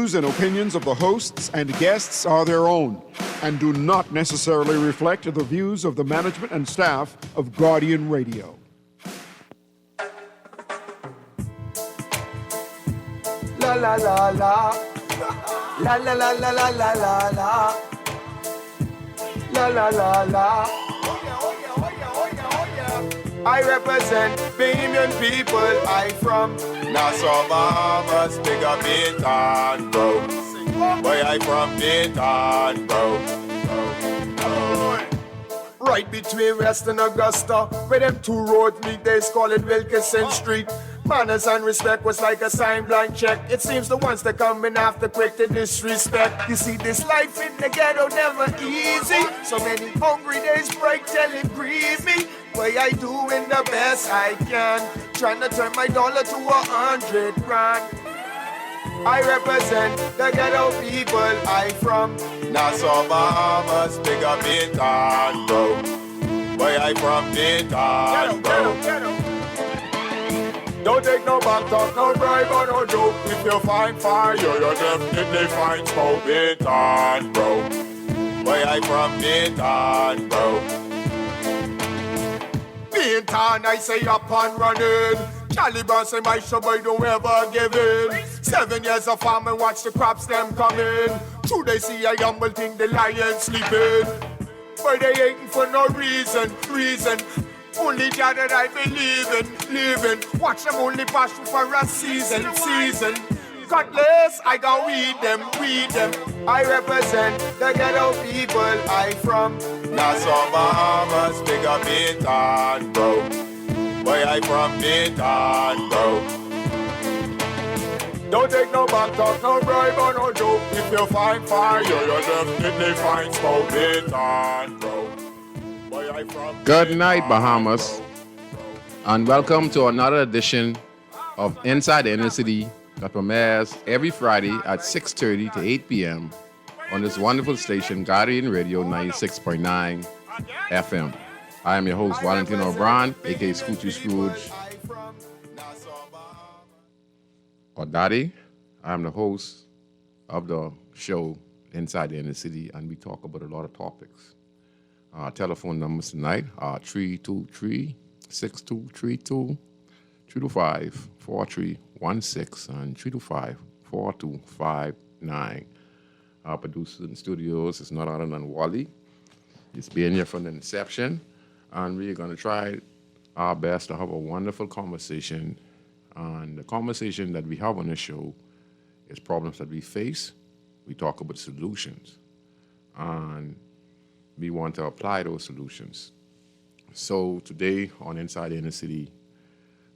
Views and opinions of the hosts and guests are their own and do not necessarily reflect the views of the management and staff of Guardian Radio. La la la la, la la la la la la la la, la la la la. I represent Bahamian people. I from Nassau, Bahamas, big up Baytown, bro. Where I from Baytown, bro. Right between West and Augusta, where them two roads meet, they call it Wilkinson Street. Manners and respect was like a sign blank check. It seems the ones that coming after quick to disrespect. You see, this life in the ghetto never easy. So many hungry days break till it grieve me. Way I doing the best I can, trying to turn my dollar to 100 grand. I represent the ghetto people. I from Nassau, Bahamas, big up Baytown, bro. Where I from Baytown, bro. Don't take no back talk, no bribe or no joke. If you find fire, you definitely find smoke. Baytown, bro. Where I from Baytown, bro. Baytown, I say up and running. Caliban say my show boy don't ever give in. 7 years of farming, watch the crops them coming. True they see a humble thing, the lion sleeping. But they ain't for no reason. Only God that I believe in, living. Watch them only pass through for a season. Cutlass, I go weed them. I represent the ghetto people. I from Nassau, Bahamas, big up Baytown, bro. Where I from Baytown, bro. Don't take no back talk, no bribe or no joke. If you find fire, you definitely find smoke. Baytown, bro. Where I from Good night, Bahamas, and welcome to another edition of Inside the Inner City that premieres every Friday at 6:30 to 8 p.m. on this wonderful station, Guardian Radio 96.9 FM. I am your host, Valentino O'Brien, aka Scrooge, or Daddy. I am the host of the show Inside the Inner City, and we talk about a lot of topics. Our telephone numbers tonight are 323-6232, 325-4316, and 325-4259. Our producer in studios is none other than Wally. He's been here from the inception, and we're going to try our best to have a wonderful conversation. And the conversation that we have on this show is problems that we face. We talk about solutions, and we want to apply those solutions. So today on Inside the Inner City,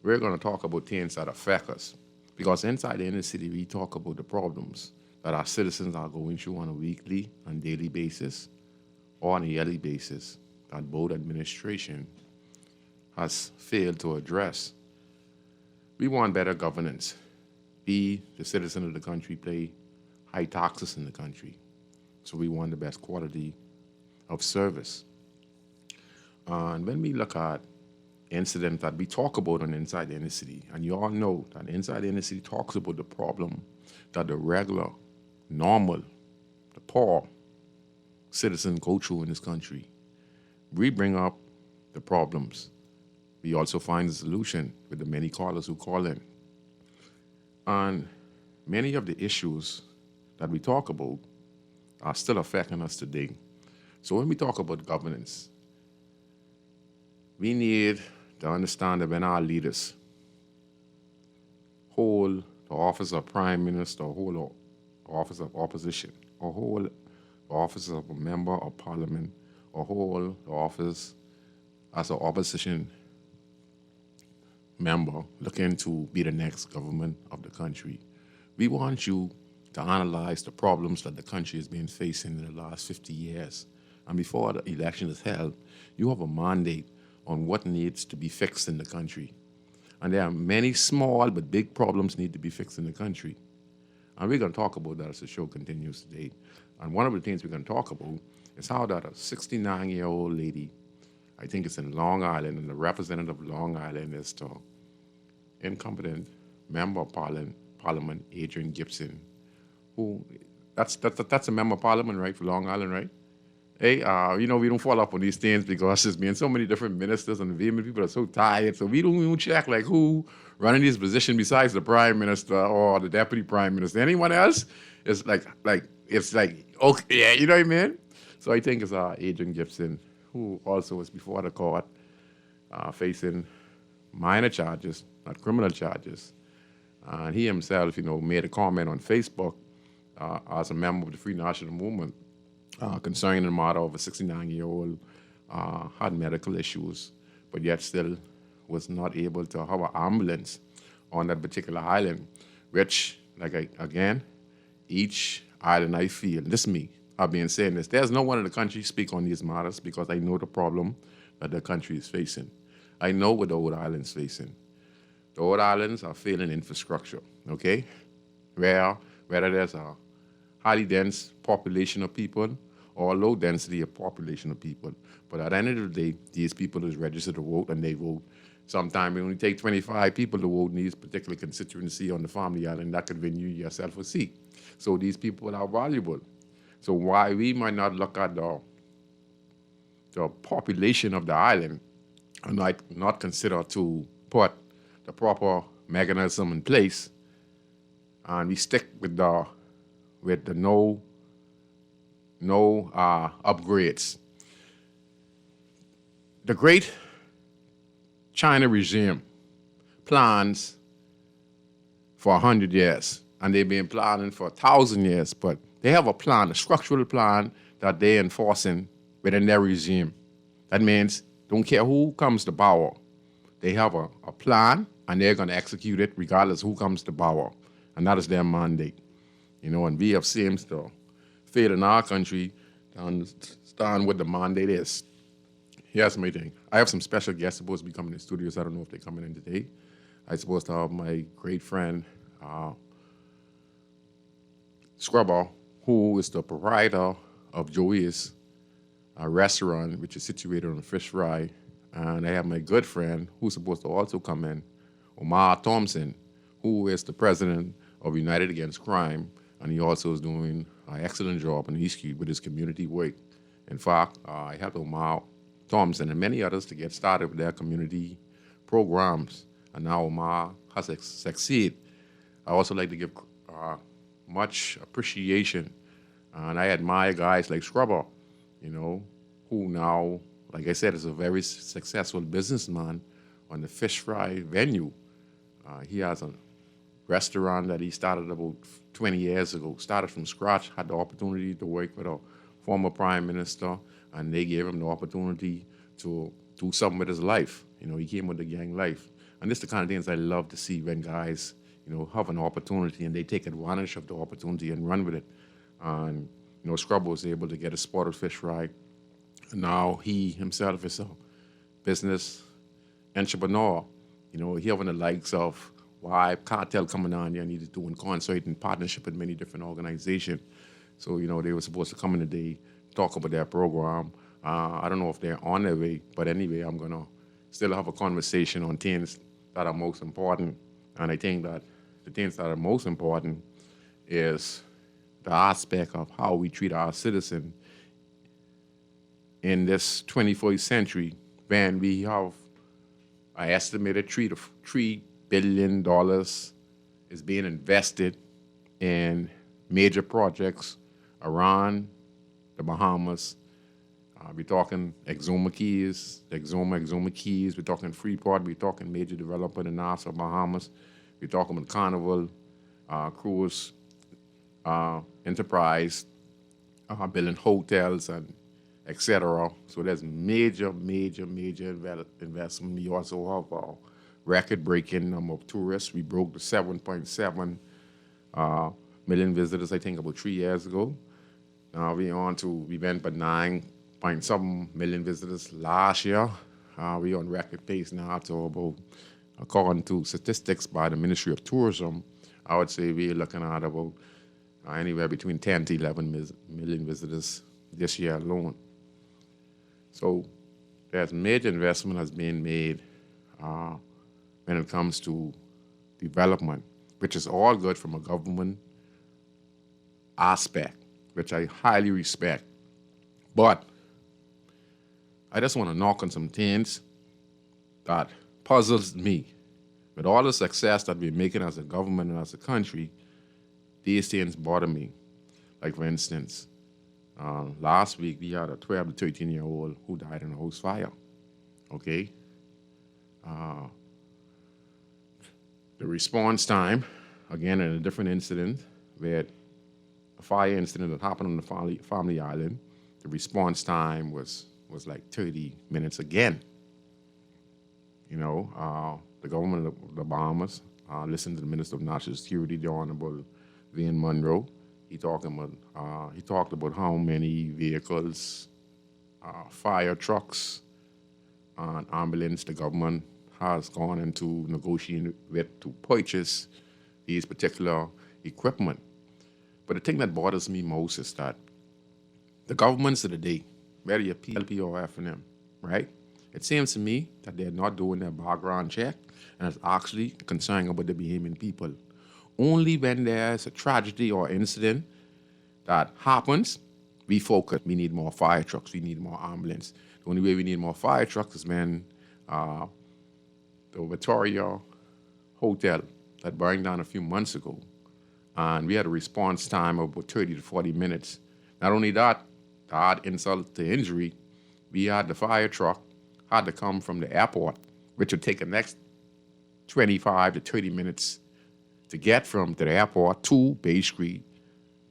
we're going to talk about things that affect us. Because inside the inner city, we talk about the problems that our citizens are going through on a weekly and daily basis, or on a yearly basis, that both administration has failed to address. We want better governance. We, the citizen of the country, pay high taxes in the country. So we want the best quality of service. And when we look at incidents that we talk about on Inside the Inner City, and you all know that Inside the Inner City talks about the problem that the regular, normal, the poor citizen go through in this country. We bring up the problems. We also find the solution with the many callers who call in. And many of the issues that we talk about are still affecting us today. So when we talk about governance, we need to understand that when our leaders hold the office of prime minister, or hold the office of opposition, or hold the office of a member of parliament, or hold the office as an opposition member looking to be the next government of the country, we want you to analyze the problems that the country has been facing in the last 50 years. And before the election is held, you have a mandate on what needs to be fixed in the country. And there are many small but big problems need to be fixed in the country. And we're going to talk about that as the show continues today. And one of the things we're going to talk about is how that a 69-year-old lady, I think it's in Long Island, and the representative of Long Island is the incompetent member of Parliament, Adrian Gibson, who that's a member of parliament, right, for Long Island, right? Hey, we don't follow up on these things because there's been so many different ministers and the people are so tired. So we don't even check like who running this position besides the prime minister or the deputy prime minister. Anyone else? It's like okay, yeah, you know what I mean? So I think it's Adrian Gibson, who also was before the court, facing minor charges, not criminal charges. And he himself, made a comment on Facebook as a member of the Free National Movement concerning the matter of a 69-year-old had medical issues, but yet still was not able to have an ambulance on that particular island, which, again, each island I feel, this is me, I've been saying this, there's no one in the country speak on these matters because I know the problem that the country is facing. I know what the old island's facing. The old islands are failing infrastructure, okay? Whether there's a highly dense population of people or a low density of population of people. But at the end of the day, these people is registered to vote and they vote. Sometimes it only take 25 people to vote in these particular constituency on the family island. That could win you yourself a seat. So these people are valuable. So why we might not look at the population of the island and not consider to put the proper mechanism in place, and we stick with the no upgrades. The great China regime plans for 100 years, and they've been planning for 1,000 years, but they have a plan, a structural plan that they're enforcing within their regime. That means don't care who comes to power. They have a plan, and they're going to execute it regardless of who comes to power, and that is their mandate. And we have seems to fail in our country to understand what the mandate is. Here's my thing. I have some special guests supposed to be coming in the studios. I don't know if they're coming in today. I'm supposed to have my great friend, Scrubber, who is the proprietor of Joey's restaurant, which is situated on the Fish Fry. And I have my good friend, who's supposed to also come in, Omar Thompson, who is the president of United Against Crime, and he also is doing an excellent job in Eastgate with his community work. In fact, I helped Omar Thompson and many others to get started with their community programs, and now Omar has succeeded. I also like to give much appreciation, and I admire guys like Scrubber, who now, like I said, is a very successful businessman on the Fish Fry venue. He has a restaurant that he started about 20 years ago, started from scratch, had the opportunity to work with a former prime minister, and they gave him the opportunity to do something with his life. He came with the gang life. And this is the kind of things I love to see when guys, have an opportunity and they take advantage of the opportunity and run with it. And, Scrubber was able to get a spotted fish fry. And now he himself is a business entrepreneur. He having the likes of why Cartel coming on there and he's doing concert in partnership with many different organizations. So, they were supposed to come in today, talk about their program. I don't know if they're on their way, but anyway, I'm going to still have a conversation on things that are most important. And I think that the things that are most important is the aspect of how we treat our citizens in this 21st century when we have an estimated $3 billion is being invested in major projects around the Bahamas. We're talking Exuma Keys, Exuma Keys. We're talking Freeport. We're talking major development in Nassau, Bahamas. We're talking about Carnival Cruise Enterprise, building hotels and etc. So there's major investment. We also have a record-breaking number of tourists. We broke the 7.7 million visitors, I think, about 3 years ago. Now we went by 9.7 million visitors last year. We're on record pace now to about, according to statistics by the Ministry of Tourism, I would say we're looking at about anywhere between 10 to 11 million visitors this year alone. So there's major investment has been made when it comes to development, which is all good from a government aspect, which I highly respect. But I just want to knock on some things that puzzles me. With all the success that we're making as a government and as a country, these things bother me. Like, for instance, last week we had a 12 to 13-year-old who died in a house fire. Okay? The response time, again, in a different incident, where a fire incident that happened on the family island, the response time was like 30 minutes again. You know, the government of the Bahamas listened to the Minister of National Security, the Honorable Wayne Monroe. He talked about how many vehicles, fire trucks, and ambulance the government has gone into negotiating with to purchase these particular equipment. But the thing that bothers me most is that the governments of the day, whether you're PLP or F&M, right? It seems to me that they're not doing their background check and it's actually concerned about the Bahamian people. Only when there's a tragedy or incident that happens, we focus. We need more fire trucks. We need more ambulance. The only way we need more fire trucks is when the Victoria Hotel that burned down a few months ago, and we had a response time of about 30 to 40 minutes. Not only that, to add insult to injury, we had the fire truck had to come from the airport, which would take the next 25 to 30 minutes to get from the airport to Bay Street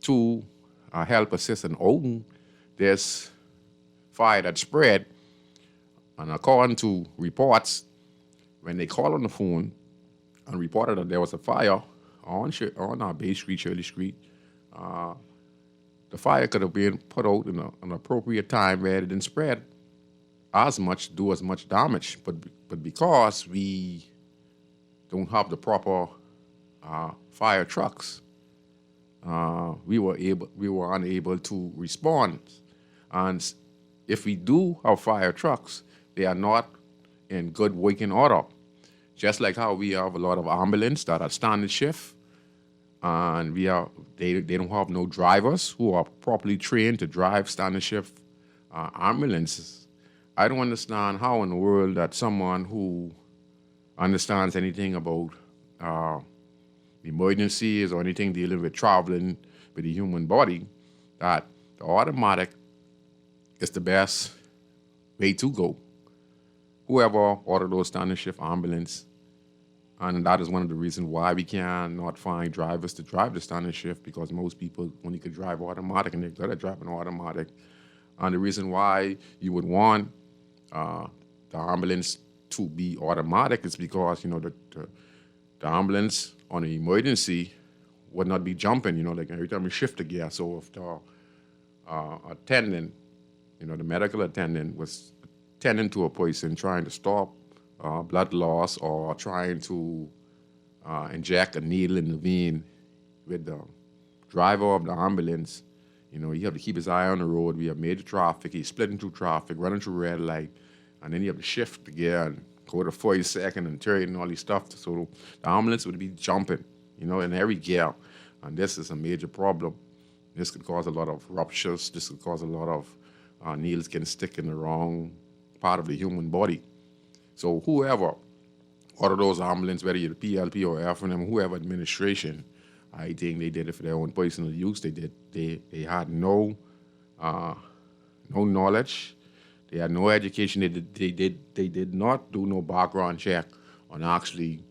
to help assist in Oden. There's fire that spread, and according to reports, when they called on the phone and reported that there was a fire on Bay Street, Shirley Street, the fire could have been put out in an appropriate time where it didn't spread as much, do as much damage. But because we don't have the proper fire trucks, we were unable to respond. And if we do have fire trucks, they are not in good working order. Just like how we have a lot of ambulance that are standing shift, and they don't have no drivers who are properly trained to drive standing shift ambulances. I don't understand how in the world that someone who understands anything about emergencies or anything dealing with traveling with the human body, that the automatic is the best way to go. Whoever ordered those standing shift ambulance, and that is one of the reasons why we cannot find drivers to drive the standing shift, because most people only could drive automatic, and they're good at driving automatic. And the reason why you would want the ambulance to be automatic is because, the ambulance on an emergency would not be jumping, like every time you shift the gear. So if the attendant, the medical attendant was tending to a person trying to stop blood loss or trying to inject a needle in the vein with the driver of the ambulance, you have to keep his eye on the road. We have major traffic. He's splitting through traffic, running through red light, and then you have to shift the gear and go to 40-second and turn and all these stuff. So the ambulance would be jumping, in every gear. And this is a major problem. This could cause a lot of ruptures. This could cause a lot of needles getting stick in the wrong part of the human body. So whoever ordered those ambulance, whether you're the PLP or F&M, whoever administration, I think they did it for their own personal use. They had no knowledge. They had no education. They did not do no background check on actually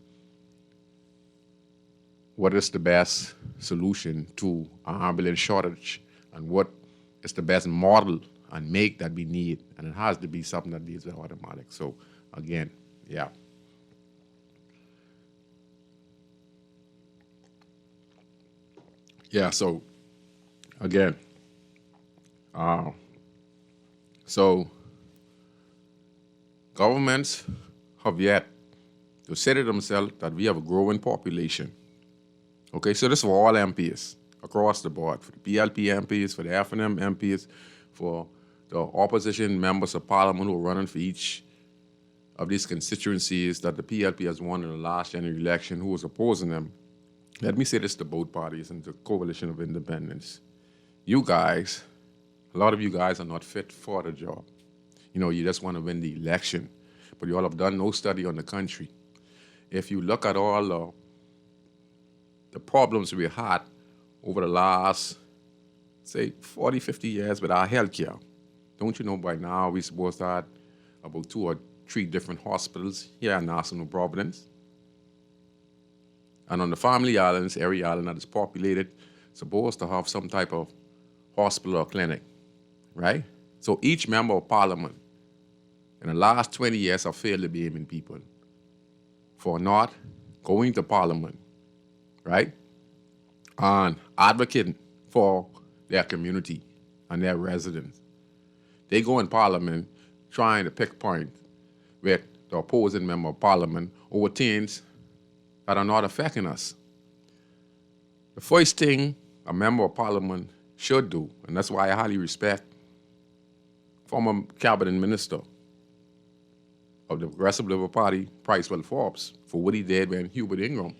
what is the best solution to an ambulance shortage and what is the best model and make that we need. And it has to be something that deals with automatic. So again, yeah. Yeah, so again, so governments have yet to say to themselves that we have a growing population. Okay, so this is for all MPs across the board, for the PLP MPs, for the F&M MPs, for the opposition members of parliament who are running for each of these constituencies that the PLP has won in the last general election, who was opposing them. let me say this to both parties and the Coalition of Independence. You guys, a lot of you guys are not fit for the job. You know, you just want to win the election, but you all have done no study on the country. If you look at all the problems we had over the last, say, 40, 50 years with our healthcare, don't you know by now we're supposed to have about 2 or 3 different hospitals here in National Providence? And on the family islands, every island that is populated, supposed to have some type of hospital or clinic, right? So each member of parliament in the last 20 years have failed the Bahamian people for not going to parliament, right? And advocating for their community and their residents. They go in parliament trying to pick points with the opposing member of parliament over things that are not affecting us. The first thing a member of parliament should do, and that's why I highly respect former cabinet minister of the Progressive Liberal Party, Pricewell Forbes, for what he did when Hubert Ingram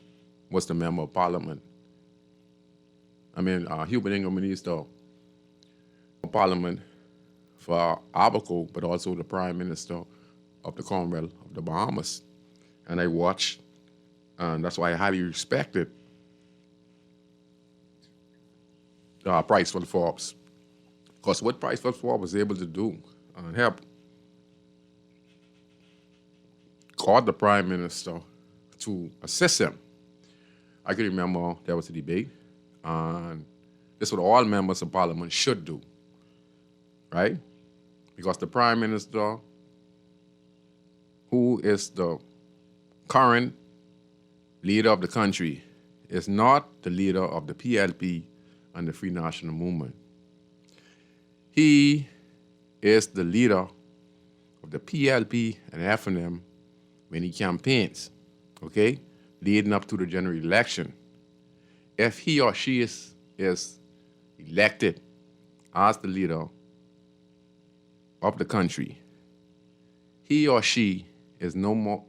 was the member of parliament. Hubert Ingram minister of parliament for Abaco, but also the prime minister of the Commonwealth of the Bahamas. And I watched, and that's why I highly respected Pricewell Forbes. Because what Pricewell Forbes was able to do and help called the prime minister to assist him. I can remember there was a debate, and this is what all members of parliament should do, right? Because the prime minister, who is the current leader of the country, is not the leader of the PLP and the Free National Movement. He is the leader of the PLP and FNM when he campaigns, okay, leading up to the general election. If he or she is elected as the leader of the country, he or she is not,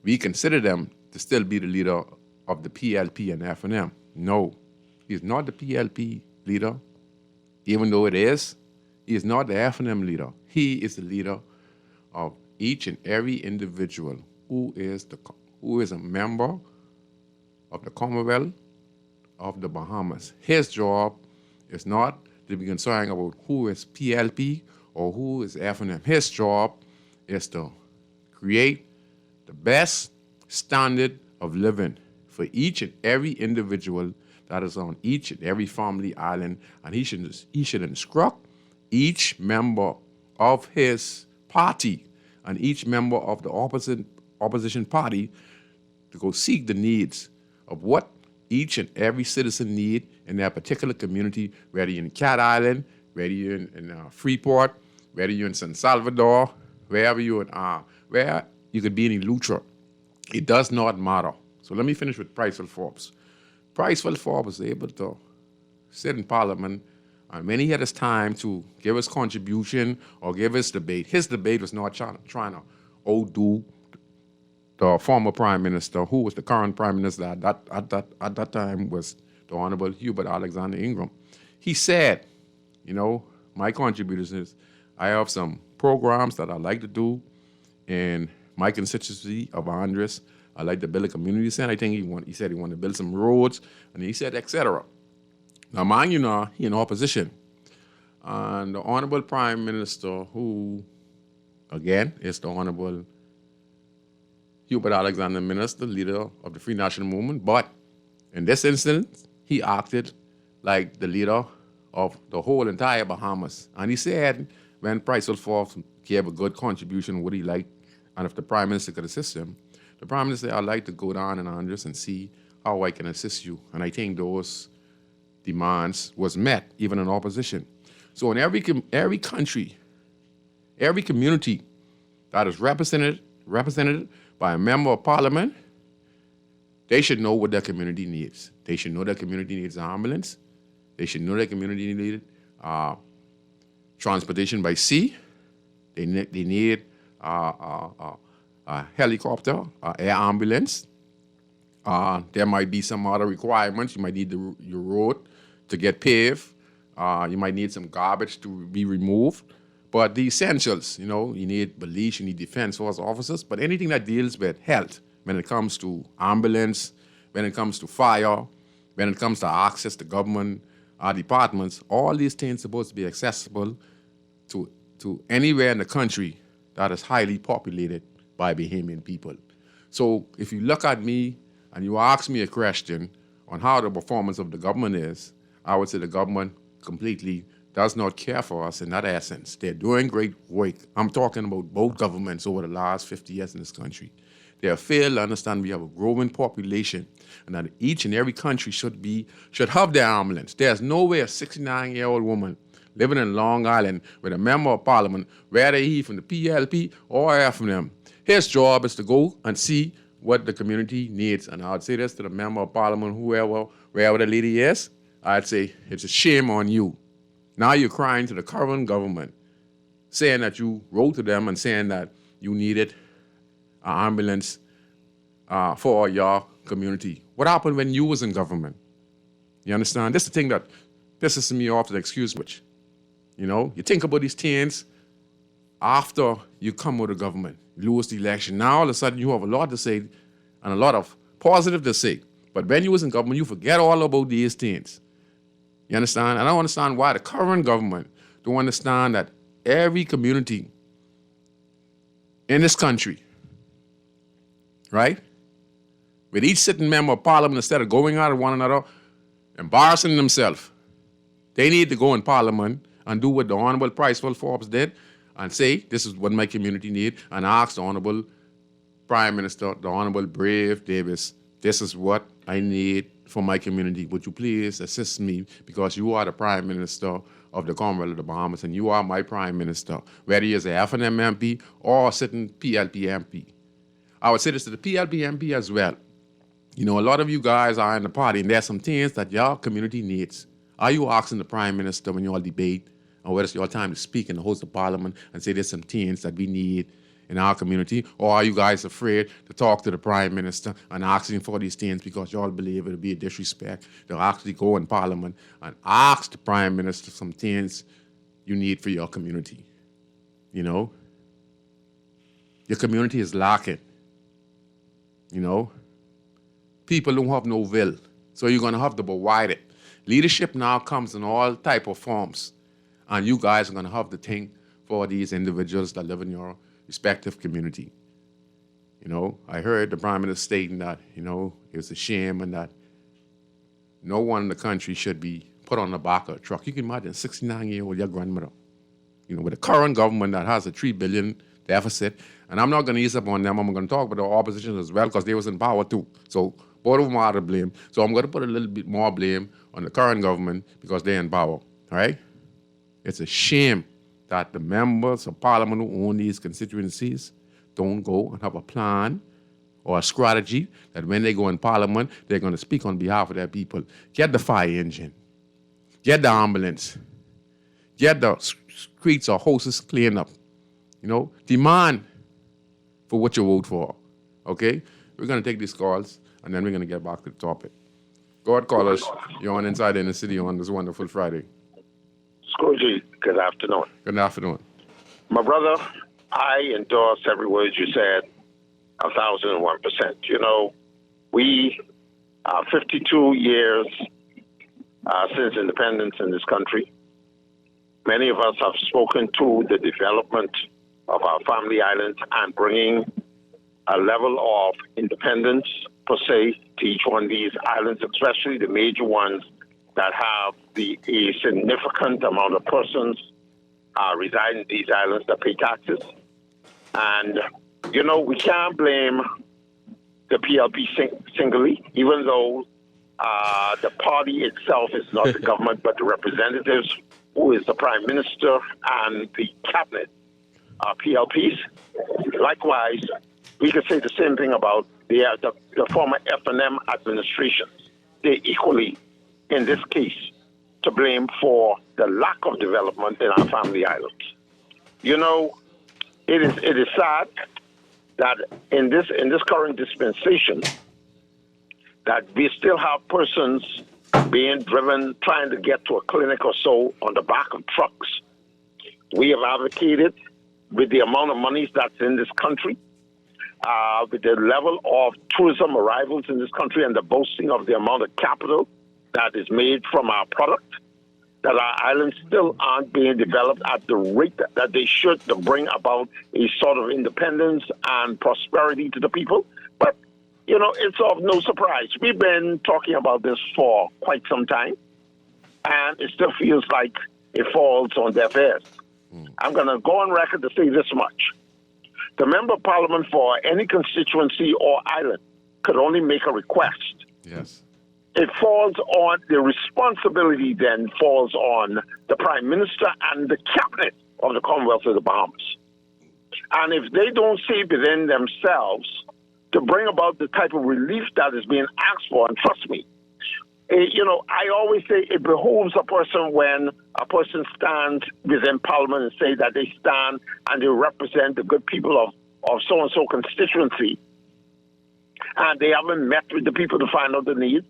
we consider them to still be the leader of the PLP and FNM. No, he's not the PLP leader, even though it is. He is not the FNM leader. He is the leader of each and every individual who is a member of the Commonwealth of the Bahamas. His job is not to be concerned about who is PLP or who is FNM. His job is to create the best standard of living for each and every individual that is on each and every family island, and he should instruct each member of his party and each member of the opposition party to go seek the needs of what each and every citizen need in their particular community, whether you're in Cat Island, whether you're in Freeport, whether you're in San Salvador, wherever you're in, where you could be in Eleuthera. It does not matter. So let me finish with Pricewell Forbes. Pricewell Forbes was able to sit in Parliament, and when he had his time to give his contribution or give his debate was not trying to outdo the former prime minister, who was the current prime minister at that time, was the Honorable Hubert Alexander Ingram. He said, my contribution is I have some programs that I like to do in my constituency of Andres. I like to build a community center. I think he said he wanted to build some roads, and he said, etc. Now, mind you now, he in opposition. And the Honorable Prime Minister, who, again, is the Honorable Hubert Alexander Minister, leader of the Free National Movement, but in this instance, he acted like the leader of the whole entire Bahamas. And he said, when Pricewell Forbes gave a good contribution, what he liked, and if the Prime Minister could assist him, the Prime Minister said, I'd like to go down in Andres and see how I can assist you. And I think those demands was met, even in opposition. So in every country, every community that is represented by a member of parliament, they should know what their community needs. They should know their community needs an ambulance. They should know their community needs transportation by sea. They need a helicopter, air ambulance. There might be some other requirements. You might need your road to get paved. You might need some garbage to be removed. But the essentials, you need police, you need defense force officers, but anything that deals with health, when it comes to ambulance, when it comes to fire, when it comes to access to government departments, all these things are supposed to be accessible to anywhere in the country that is highly populated by Bahamian people. So if you look at me and you ask me a question on how the performance of the government is, I would say the government completely does not care for us in that essence. They're doing great work. I'm talking about both governments over the last 50 years in this country. They have failed to understand we have a growing population and that each and every country should have their ambulance. There's no way a 69-year-old woman living in Long Island with a member of parliament, whether he from the PLP or FNM, his job is to go and see what the community needs. And I would say this to the member of parliament, wherever the lady is, I'd say it's a shame on you. Now you're crying to the current government, saying that you wrote to them and saying that you needed an ambulance for your community. What happened when you was in government? You understand? This is the thing that pisses me off, the excuse which. You think about these things after you come with the government, you lose the election. Now all of a sudden you have a lot to say and a lot of positive to say. But when you was in government, you forget all about these things. You understand? I don't understand why the current government don't understand that every community in this country, right, with each sitting member of parliament, instead of going out at one another, embarrassing themselves, they need to go in parliament and do what the Honorable Pricewell Forbes did and say, this is what my community need, and ask the Honorable Prime Minister, the Honorable Brave Davis, this is what I need for my community. Would you please assist me, because you are the Prime Minister of the Commonwealth of the Bahamas and you are my Prime Minister, whether you're an FNM MP or a sitting PLP MP. I would say this to the PLP MP as well. A lot of you guys are in the party and there's some things that your community needs. Are you asking the Prime Minister when you all debate, or whether it's your time to speak in the host of Parliament and say there's some things that we need in our community? Or are you guys afraid to talk to the Prime Minister and asking for these things because you all believe it would be a disrespect to actually go in Parliament and ask the Prime Minister some things you need for your community? Your community is lacking. People don't have no will, so you're going to have to provide it. Leadership now comes in all type of forms, and you guys are going to have to think for these individuals that live in your respective community. I heard the Prime Minister stating that, it was a shame and that no one in the country should be put on the back of a truck. You can imagine a 69-year-old, your grandmother, with the current government that has a $3 billion deficit. And I'm not going to ease up on them. I'm going to talk about the opposition as well, because they was in power too. So both of them are to blame. So I'm going to put a little bit more blame on the current government because they're in power, all right? It's a shame that the members of parliament who own these constituencies don't go and have a plan or a strategy that when they go in parliament, they're going to speak on behalf of their people. Get the fire engine. Get the ambulance. Get the streets or houses cleaned up. Demand for what you vote for, okay? We're going to take these calls, and then we're going to get back to the topic. Go ahead, callers. You're on Inside in the City on this wonderful Friday. Scrooge, good afternoon. Good afternoon. My brother, I endorse every word you said 1,001%. We are 52 years since independence in this country. Many of us have spoken to the development of our family islands and bringing a level of independence, per se, to each one of these islands, especially the major ones that have a significant amount of persons reside in these islands that pay taxes. And, we can't blame the PLP singly, even though the party itself is not the government, but the representatives, who is the Prime Minister and the cabinet PLPs. Likewise, we could say the same thing about the former FNM administrations. They're equally, in this case, to blame for the lack of development in our family islands. It is sad that in this current dispensation, that we still have persons being driven, trying to get to a clinic or so on the back of trucks. We have advocated with the amount of money that's in this country, with the level of tourism arrivals in this country and the boasting of the amount of capital that is made from our product, that our islands still aren't being developed at the rate that they should to bring about a sort of independence and prosperity to the people. But, you know, it's of no surprise. We've been talking about this for quite some time, and it still feels like it falls on deaf ears. I'm going to go on record to say this much. The member of parliament for any constituency or island could only make a request. Yes. It falls on, the responsibility then falls on the Prime Minister and the Cabinet of the Commonwealth of the Bahamas. And if they don't see within themselves to bring about the type of relief that is being asked for, and trust me, you know, I always say it behooves a person when a person stands within Parliament and say that they stand and they represent the good people of so-and-so constituency, and they haven't met with the people to find out the needs.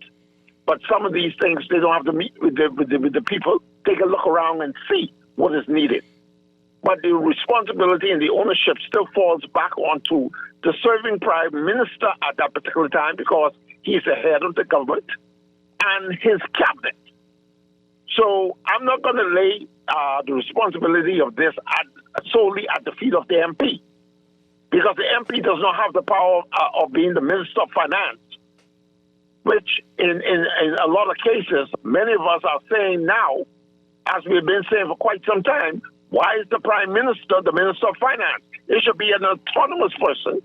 But some of these things, they don't have to meet with the people. Take a look around and see what is needed. But the responsibility and the ownership still falls back onto the serving Prime Minister at that particular time, because he's the head of the government and his cabinet. So I'm not going to lay the responsibility of this solely at the feet of the MP, because the MP does not have the power of being the Minister of Finance, which in a lot of cases, many of us are saying now, as we've been saying for quite some time, why is the Prime Minister the Minister of Finance? It should be an autonomous person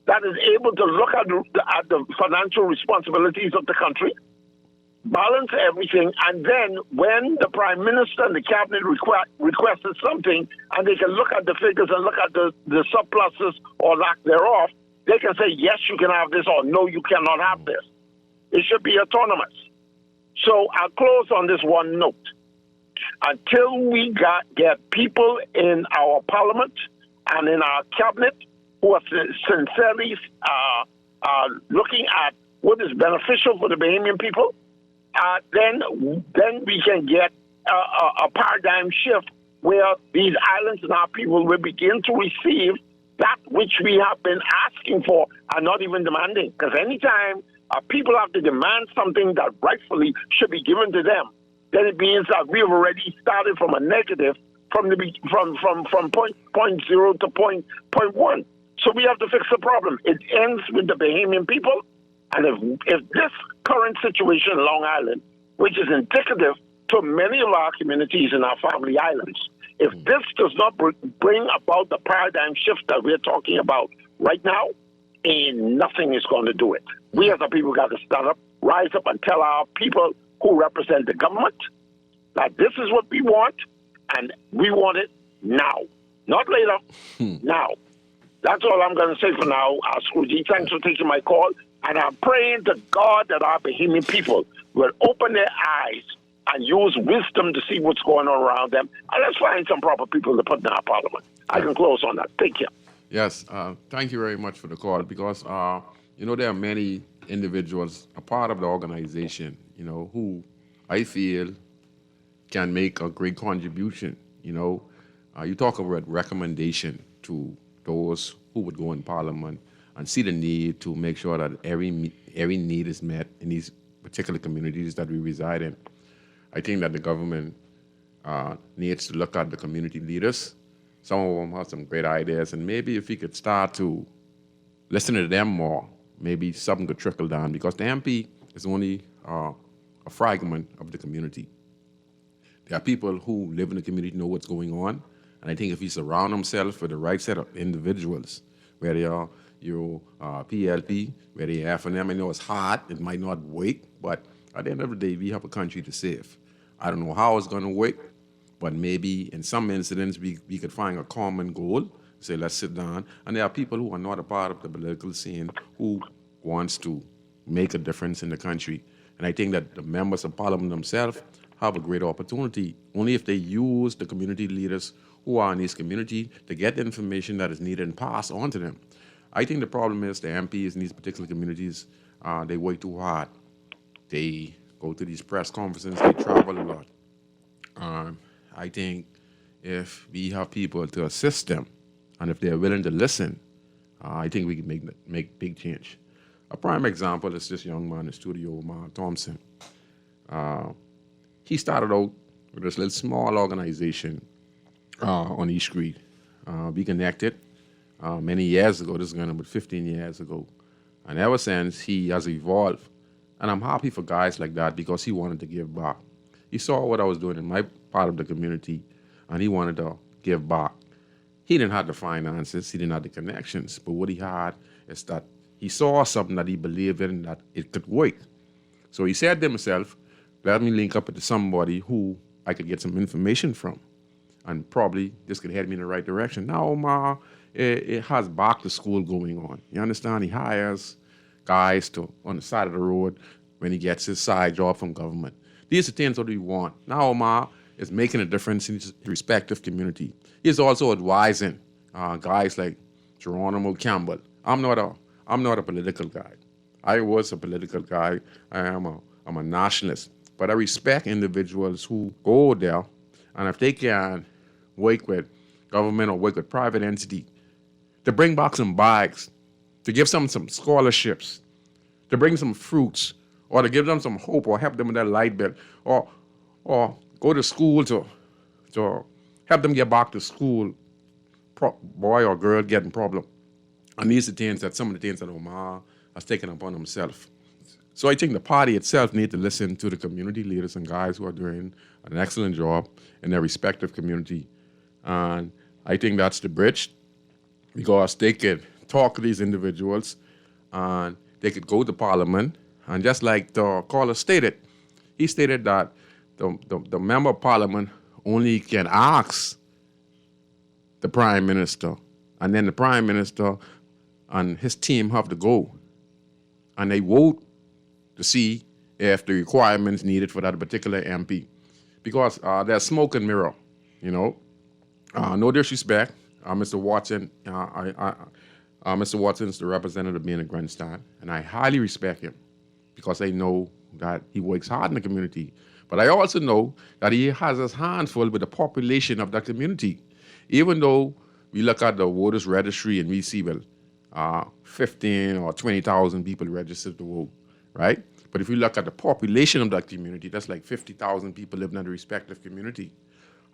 that is able to look at the financial responsibilities of the country, balance everything, and then when the Prime Minister and the Cabinet requested something, and they can look at the figures and look at the surpluses or lack thereof, they can say, yes, you can have this, or no, you cannot have this. It should be autonomous. So I'll close on this one note. Until we get people in our parliament and in our cabinet who are sincerely looking at what is beneficial for the Bahamian people, then we can get a paradigm shift where these islands and our people will begin to receive that which we have been asking for and not even demanding. Because anytime people have to demand something that rightfully should be given to them, then it means that we have already started from a negative from point 0 to point 1. So we have to fix the problem. It ends with the Bahamian people. And if this current situation in Long Island, which is indicative to many of our communities in our family islands, if this does not bring about the paradigm shift that we're talking about right now, nothing is going to do it. We as a people got to stand up, rise up, and tell our people who represent the government that this is what we want, and we want it now. Not later, now. That's all I'm going to say for now, Scrooge. Thanks for taking my call, and I'm praying to God that our Bahamian people will open their eyes and use wisdom to see what's going on around them, and let's find some proper people to put in our parliament. I can close on that. Take care. Yes, thank you very much for the call, because, you know, there are many individuals, a part of the organization, you know, who I feel can make a great contribution. You know, you talk about recommendation to those who would go in parliament and see the need to make sure that every need is met in these particular communities that we reside in. I think that the government needs to look at the community leaders. Some of them have some great ideas, and maybe if we could start to listen to them more, maybe something could trickle down, because the MP is only a fragment of the community. There are people who live in the community, know what's going on, and I think if he surround himself with the right set of individuals, where they are your PLP, where they are F&M, I know it's hard, it might not work, but at the end of the day, we have a country to save. I don't know how it's going to work, but maybe in some incidents we could find a common goal, say let's sit down, and there are people who are not a part of the political scene who wants to make a difference in the country. And I think that the members of parliament themselves have a great opportunity, only if they use the community leaders who are in these communities to get the information that is needed and pass on to them. I think the problem is the MPs in these particular communities They work too hard. They go to these press conferences. They travel a lot. I think if we have people to assist them, and if they're willing to listen, I think we can make big change. A prime example is this young man in the studio, Mark Thompson. He started out with this little small organization on East Street. We connected many years ago. This is going to be 15 years ago. And ever since, he has evolved. And I'm happy for guys like that because he wanted to give back. He saw what I was doing in my part of the community, and he wanted to give back. He didn't have the finances, he didn't have the connections, but what he had is that he saw something that he believed in, that it could work. So he said to himself, let me link up with somebody who I could get some information from, and probably this could head me in the right direction. Now, Omar, it has back to school going on. You understand? He hires guys on the side of the road when he gets his side job from government. These are things that we want. Now, Omar is making a difference in his respective community. He's also advising guys like Geronimo Campbell. I'm not a political guy. I was a political guy. I'm a nationalist. But I respect individuals who go there, and if they can work with government or work with private entity to bring back some bags, to give them some scholarships, to bring some fruits, or to give them some hope, or help them with their light bill, or go to school to help them get back to school, boy or girl getting problem. And these are things that some of the things that Omar has taken upon himself. So I think the party itself needs to listen to the community leaders and guys who are doing an excellent job in their respective community. And I think that's the bridge, because they could talk to these individuals and they could go to Parliament. And just like the caller stated, he stated that the member of Parliament only can ask the Prime Minister, and then the Prime Minister and his team have to go and they vote to see if the requirements needed for that particular MP. Because there's smoke and mirror, you know. No disrespect, Mr. Watson. Mr. Watson is the representative being a grandstand, and I highly respect him because I know that he works hard in the community. But I also know that he has his hands full with the population of that community. Even though we look at the voters registry and we see, 15 or 20,000 people registered to vote, right? But if you look at the population of that community, that's like 50,000 people living in the respective community.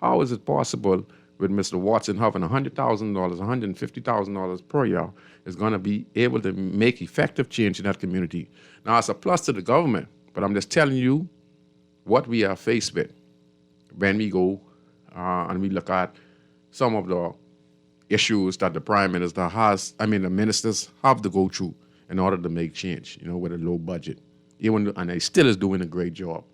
How is it possible with Mr. Watson having $100,000, $150,000 per year is going to be able to make effective change in that community? Now, it's a plus to the government, but I'm just telling you what we are faced with when we go and we look at some of the issues that the Prime Minister the ministers have to go through in order to make change, with a low budget. And he still is doing a great job.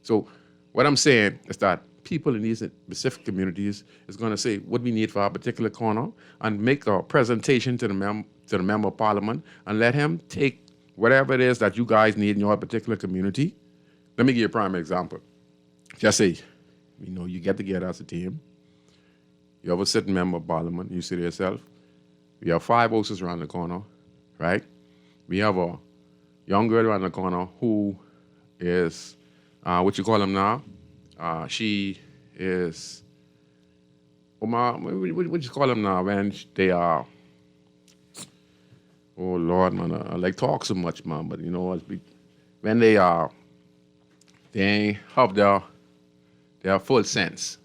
So what I'm saying is that people in these specific communities is going to say what we need for our particular corner and make a presentation to the member of Parliament and let him take whatever it is that you guys need in your particular community. Let me give you a prime example. Just say, you get together as a team. You have a sitting member of Parliament. You say to yourself, we have 5 houses around the corner, right? We have a young girl around the corner who is, what you call them now? She is, what you call them now when they are, oh Lord, man, I like talk so much, man, but when they have their full sense.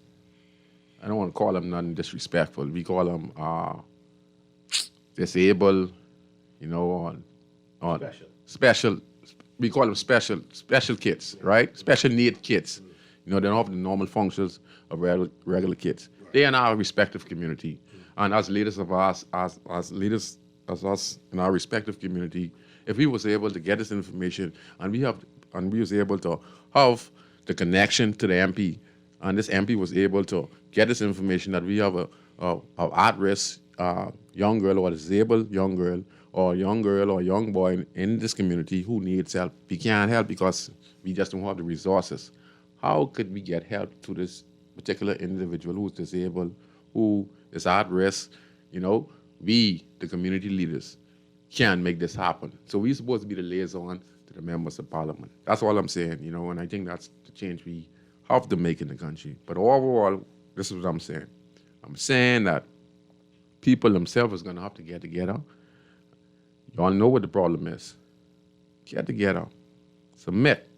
I don't want to call them nothing disrespectful. We call them disabled, or special. We call them special kids, right? Special need kids. They don't have the normal functions of regular kids. Right. They are in our respective community. And as leaders of us, as leaders as us in our respective community, if we was able to get this information and we was able to have the connection to the MP, and this MP was able to get this information that we have a at-risk young girl or a disabled young girl or young boy in this community who needs help. We can't help because we just don't have the resources. How could we get help to this particular individual who is disabled, who is at risk? We, the community leaders, can make this happen. So we're supposed to be the liaison to the members of parliament. That's all I'm saying, and I think that's the change we have to make in the country. But overall, this is what I'm saying. I'm saying that people themselves are going to have to get together. Y'all know what the problem is. Get together. Submit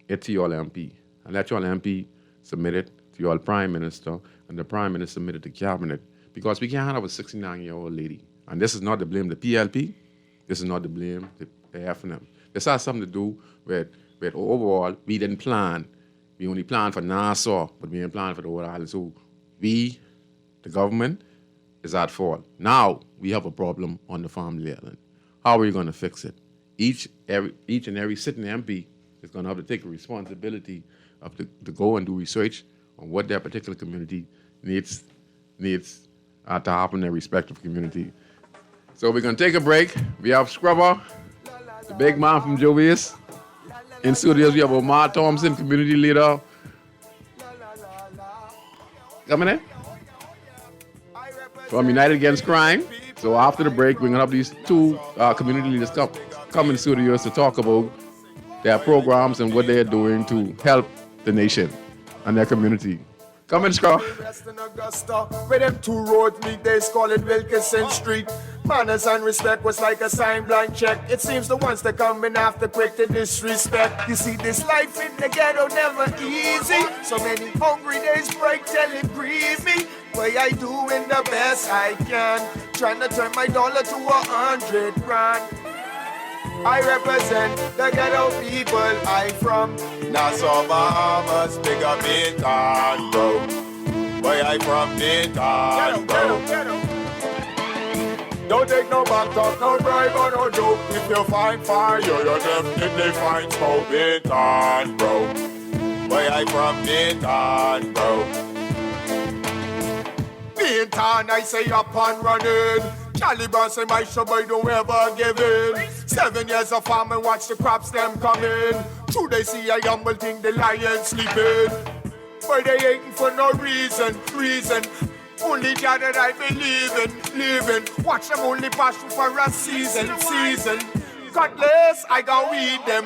it to your MP. And let your MP submit it to your Prime Minister, and the Prime Minister submit it to Cabinet. Because we can't have a 69-year-old lady. And this is not to blame the PLP. This is not to blame the FNM. This has something to do with overall, we didn't plan. We only planned for Nassau, but we didn't plan for the whole island. So we, the government, is at fault. Now we have a problem on the family island. How are we going to fix it? Each and every sitting MP is going to have to take a responsibility of to go and do research on what their particular community needs to happen in their respective community. So we're going to take a break. We have Scrubber, the big man from Jovius. In studios, we have Omar Thompson, community leader. Coming in from United Against Crime. So after the break, we're going to have these two community leaders come in studios to talk about their programs and what they're doing to help the nation and their community. Come in, Scrub. Where them two roads meet, they call it Wilkinson Street. Manners and respect was like a sign blank check. It seems the ones that come in after quick to disrespect. You see, this life in the ghetto never easy. So many hungry days break till it grieve me. Way I doing the best I can, trying to turn my dollar to 100 grand. I represent the ghetto people. I from Nassau, Bahamas, big up Bintan, bro. Where I from Bintan, bro. Don't take no back talk, no bribe or no joke. If you find fire, you definitely find smoke. Bintan, bro. Where I from Bintan, bro. Bintan, I say up and running. Caliban say my show boy don't ever give in. 7 years of farm and watch the crops them come in. Two they see a humble thing, the lion sleeping. But they hating for no reason. Only God that I believe in, living. Watch them only pass through for a season. Cutlass, I go weed them.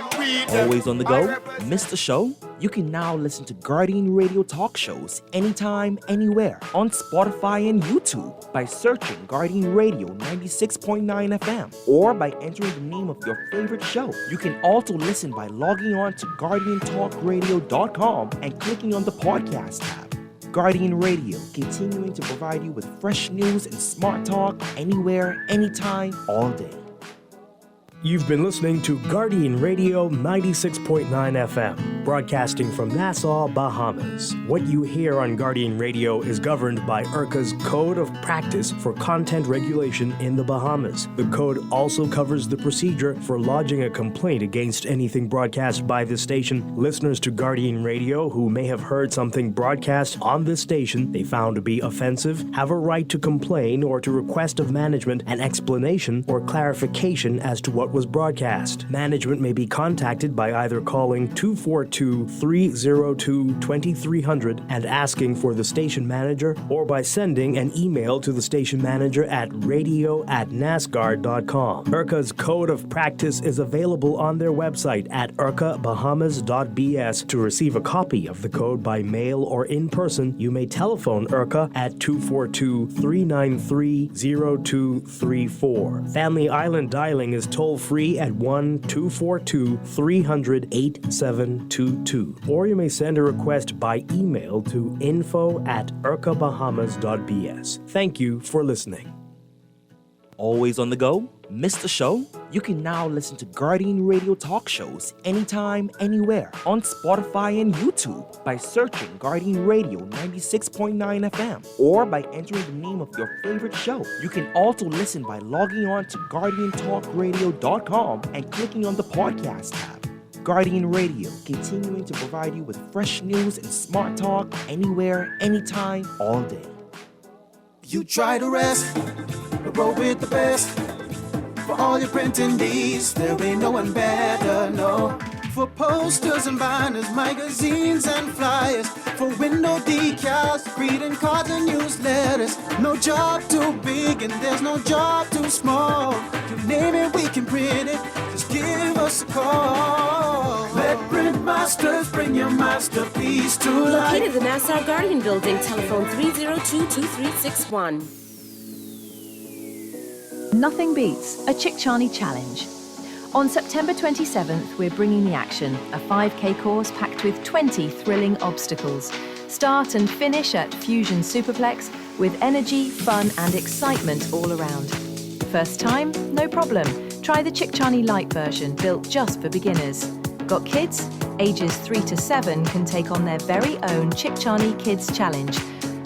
Always on the go? Missed the show? You can now listen to Guardian Radio talk shows anytime, anywhere on Spotify and YouTube by searching Guardian Radio 96.9 FM or by entering the name of your favorite show. You can also listen by logging on to GuardianTalkRadio.com and clicking on the podcast tab. Guardian Radio, continuing to provide you with fresh news and smart talk anywhere, anytime, all day. You've been listening to Guardian Radio 96.9 FM, broadcasting from Nassau, Bahamas. What you hear on Guardian Radio is governed by IRCA's Code of Practice for Content Regulation in the Bahamas. The code also covers the procedure for lodging a complaint against anything broadcast by this station. Listeners to Guardian Radio who may have heard something broadcast on this station they found to be offensive have a right to complain or to request of management an explanation or clarification as to what was broadcast. Management may be contacted by either calling 242-302-2300 and asking for the station manager, or by sending an email to the station manager at radio@nascar.com. IRCA's Code of Practice is available on their website at ircabahamas.bs. To receive a copy of the code by mail or in person, you may telephone IRCA at 242-393-0234. Family Island dialing is toll-free at 1-242-300-8722. Or you may send a request by email to info@ircabahamas.bs. Thank you for listening. Always on the go? Missed the show? You can now listen to Guardian Radio talk shows anytime, anywhere on Spotify and YouTube by searching Guardian Radio 96.9 FM or by entering the name of your favorite show. You can also listen by logging on to GuardianTalkRadio.com and clicking on the podcast tab. Guardian Radio, continuing to provide you with fresh news and smart talk anywhere, anytime, all day. You try to rest, but roll with the best. For all your printing needs, there ain't no one better, no. For posters and banners, magazines and flyers, for window decals, greeting cards and newsletters. No job too big and there's no job too small. You name it, we can print it. Just give us a call. Let Print Masters bring your masterpiece to life. Located in the Nassau Guardian Building, telephone 302-2361. Nothing beats a Chickchani Challenge. On September 27th, we're bringing the action, a 5K course packed with 20 thrilling obstacles. Start and finish at Fusion Superplex with energy, fun and excitement all around. First time? No problem. Try the Chickchani Light version, built just for beginners. Got kids? Ages 3 to 7 can take on their very own Chickchani Kids Challenge.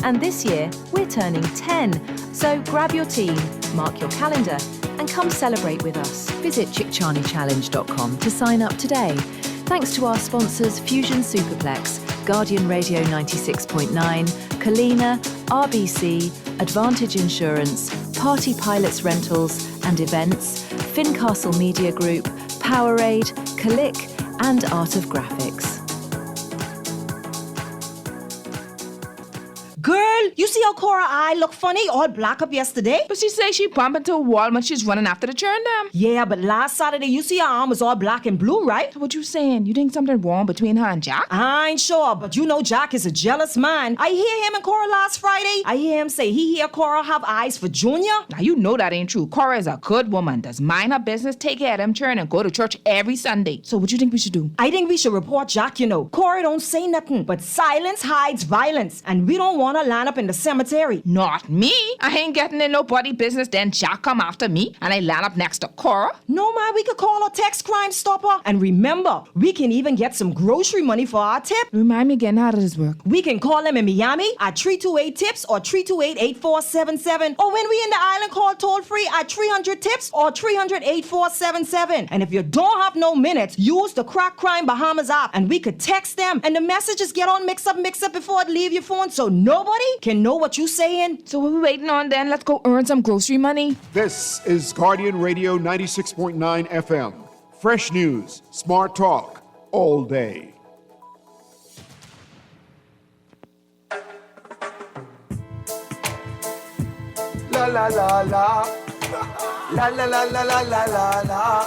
And this year, we're turning 10. So grab your team, mark your calendar, and come celebrate with us. Visit chickchanichallenge.com to sign up today. Thanks to our sponsors Fusion Superplex, Guardian Radio 96.9, Kalina, RBC, Advantage Insurance, Party Pilots Rentals and Events, Fincastle Media Group, Powerade, Click, and Art of Graphics. Girl, you see how Cora eye look funny, all black up yesterday? But she say she bumped into a wall when she's running after the churn dam. Yeah, but last Saturday you see her arm was all black and blue, right? What you saying? You think something wrong between her and Jack? I ain't sure, but you know Jack is a jealous man. I hear him and Cora last Friday. I hear him say he hear Cora have eyes for Junior. Now you know that ain't true. Cora is a good woman, does mind her business, take care of them churn, and go to church every Sunday. So what you think we should do? I think we should report Jack, you know. Cora don't say nothing, but silence hides violence, and we don't want to line up in the cemetery. Not me. I ain't getting in nobody business, then Jack come after me, and I land up next to Cora. No, man, we could call a text Crime Stopper. And remember, we can even get some grocery money for our tip. Remind me again, how does this work? We can call them in Miami at 328-TIPS or 328-8477. Or when we in the island, call toll-free at 300-TIPS or 300-8477. And if you don't have no minutes, use the Crack Crime Bahamas app, and we could text them, and the messages get all mixed up before it leave your phone, so nobody can know what you saying. So what we waiting on then? Let's go earn some grocery money. This is Guardian Radio 96.9 FM. Fresh news, smart talk, all day. La la la la. La la la la la la la la.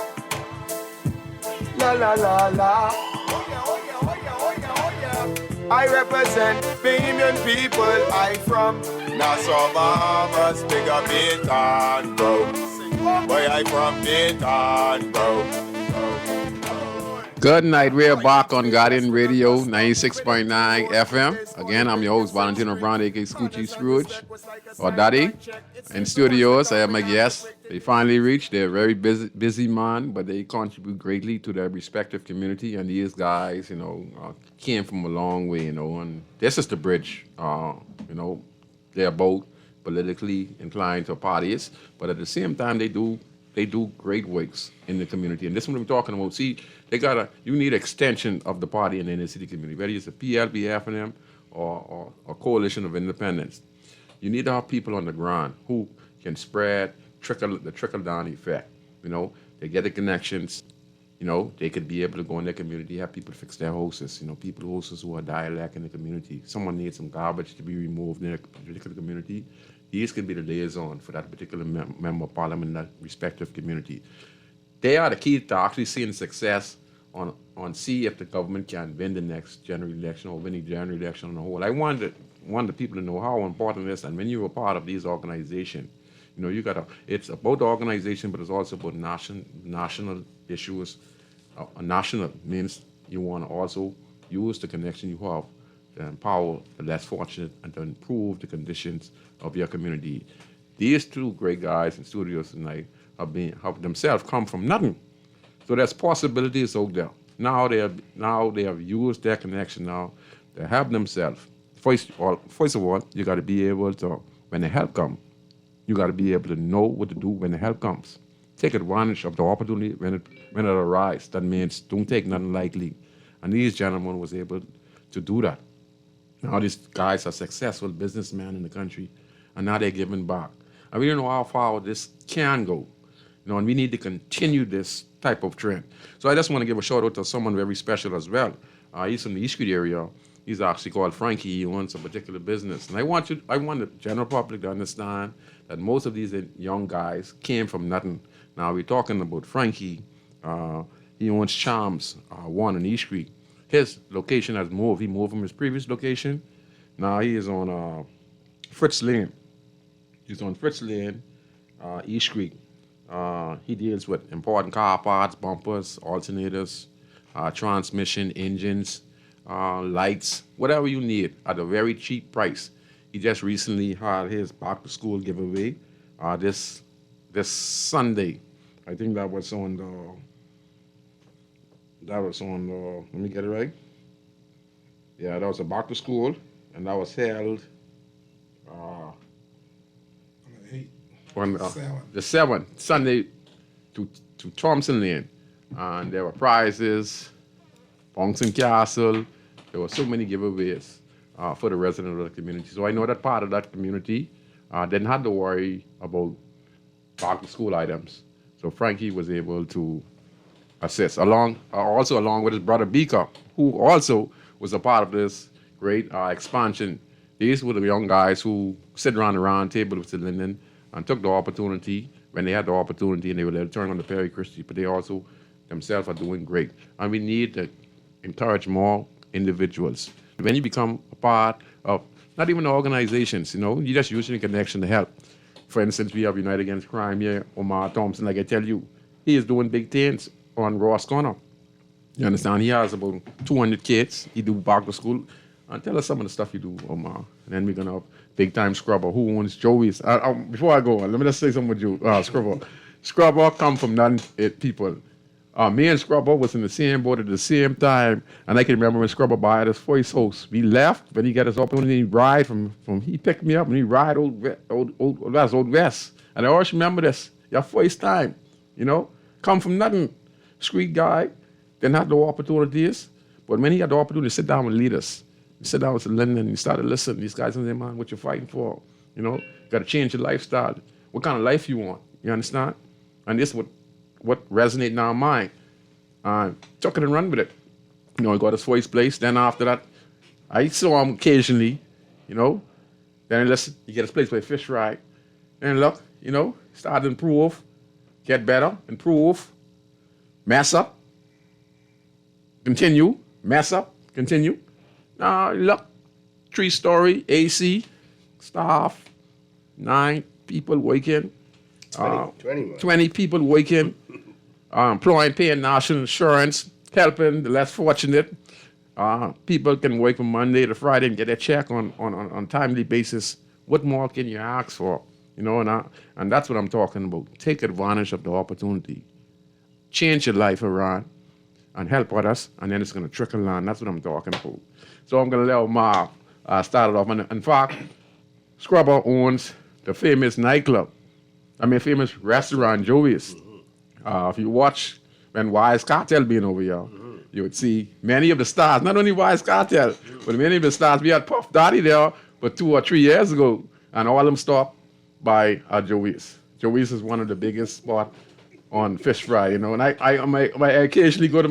La la la la. I represent Bahamian people. I from Nassau, Bahamas, big up Baton Rouge. Boy, I from Baton Rouge. Good night. We're back on Guardian Radio 96.9 FM. Again, I'm your host, Valentino Brown, aka Scrooge, or Daddy. In studios, I have my guests. They finally reached. They're a very busy man, but they contribute greatly to their respective community. And these guys, came from a long way, and this is the bridge. They're both politically inclined to parties, but at the same time, they do great works in the community. And this is what I'm talking about. See, you need extension of the party in the inner city community, whether it's a PLP, FNM, or a coalition of independents. You need to have people on the ground who can spread the trickle-down effect. They get the connections. They could be able to go in their community, have people fix their houses, houses who are dialect in the community. Someone needs some garbage to be removed in their particular community. These can be the liaison for that particular member of parliament in that respective community. They are the key to actually seeing success on see if the government can win the next general election or win the general election on the whole. I want the people to know how important it is, and when you're a part of these organizations, it's about the organization, but it's also about national issues. National means you want to also use the connection you have to empower the less fortunate and to improve the conditions of your community. These two great guys in studios tonight have themselves come from nothing. So there's possibilities out there. Now they have used their connection now to help themselves. First of all, you got to be able to, when the help comes, you got to be able to know what to do when the help comes. Take advantage of the opportunity when it arises. That means don't take nothing lightly. And these gentlemen was able to do that. Now these guys are successful businessmen in the country, and now they're giving back. And we don't know how far this can go. and we need to continue this type of trend. So I just want to give a shout out to someone very special as well. He's from the East Street area. He's actually called Frankie. He owns a particular business. And I want the general public to understand that most of these young guys came from nothing. Now we're talking about Frankie. He owns Charms, one on East Street. His location has moved. He moved from his previous location. Now he is on Fritz Lane. He's on Fritz Lane, East Street. He deals with important car parts, bumpers, alternators, transmission, engines, lights, whatever you need at a very cheap price. He just recently had his back to school giveaway this Sunday. I think that was on let me get it right. Yeah, that was a back to school, and that was held on the 7th, Sunday to Thompson Lane. And there were prizes, Bouncing Castle. There were so many giveaways for the residents of the community. So I know that part of that community didn't have to worry about back to school items. So Frankie was able to assist, also along with his brother Beaker, who also was a part of this great expansion. These were the young guys who sit around the round table with the Linden and took the opportunity when they had the opportunity, and they were able to turn on the Perry Christie, but they also themselves are doing great. And we need to encourage more individuals. When you become a part of, not even organizations, you just using a connection to help. For instance, we have United Against Crime here, Omar Thompson, like I tell you, he is doing big things on Ross Corner. You understand? He has about 200 kids. He do back to school. And tell us some of the stuff you do, Omar. And then we're going to have big time Scrubber, who owns Joey's. Before I go on, let me just say something with you, Scrubber. Scrubber come from people. Me and Scrubber was in the same boat at the same time. And I can remember when Scrubber bought his first house. We left, when he got his opportunity, he ride he picked me up and he ride Old West. And I always remember this, your first time, come from nothing. Street guy, didn't have no opportunities. But when he had the opportunity to sit down with leaders, he sat down with Lyndon and he started listening. These guys and say, man, what you fighting for? Got to change your lifestyle. What kind of life you want? You understand? And this what resonated in our mind. Took it and run with it. He got his first place. Then after that, I saw him occasionally, Then he get his place by fish fry. And look, started to improve, get better, improve, mess up, continue, mess up, continue. Now, look, 3-story, AC, staff, 9 people working. 20 people working, employing, paying national insurance, helping the less fortunate. People can work from Monday to Friday and get a check on timely basis. What more can you ask for? And that's what I'm talking about. Take advantage of the opportunity. Change your life around and help others, and then it's going to trickle on. That's what I'm talking about. So I'm going to let Omar start it off. And in fact, Scrubber owns the famous famous restaurant, Joey's. If you watch when Wise Cartel being over here, you would see many of the stars, not only Wise Cartel, but many of the stars. We had Puff Daddy there but 2 or 3 years ago, and all of them stopped by Joey's. Joey's is one of the biggest spots on fish fry, and I occasionally go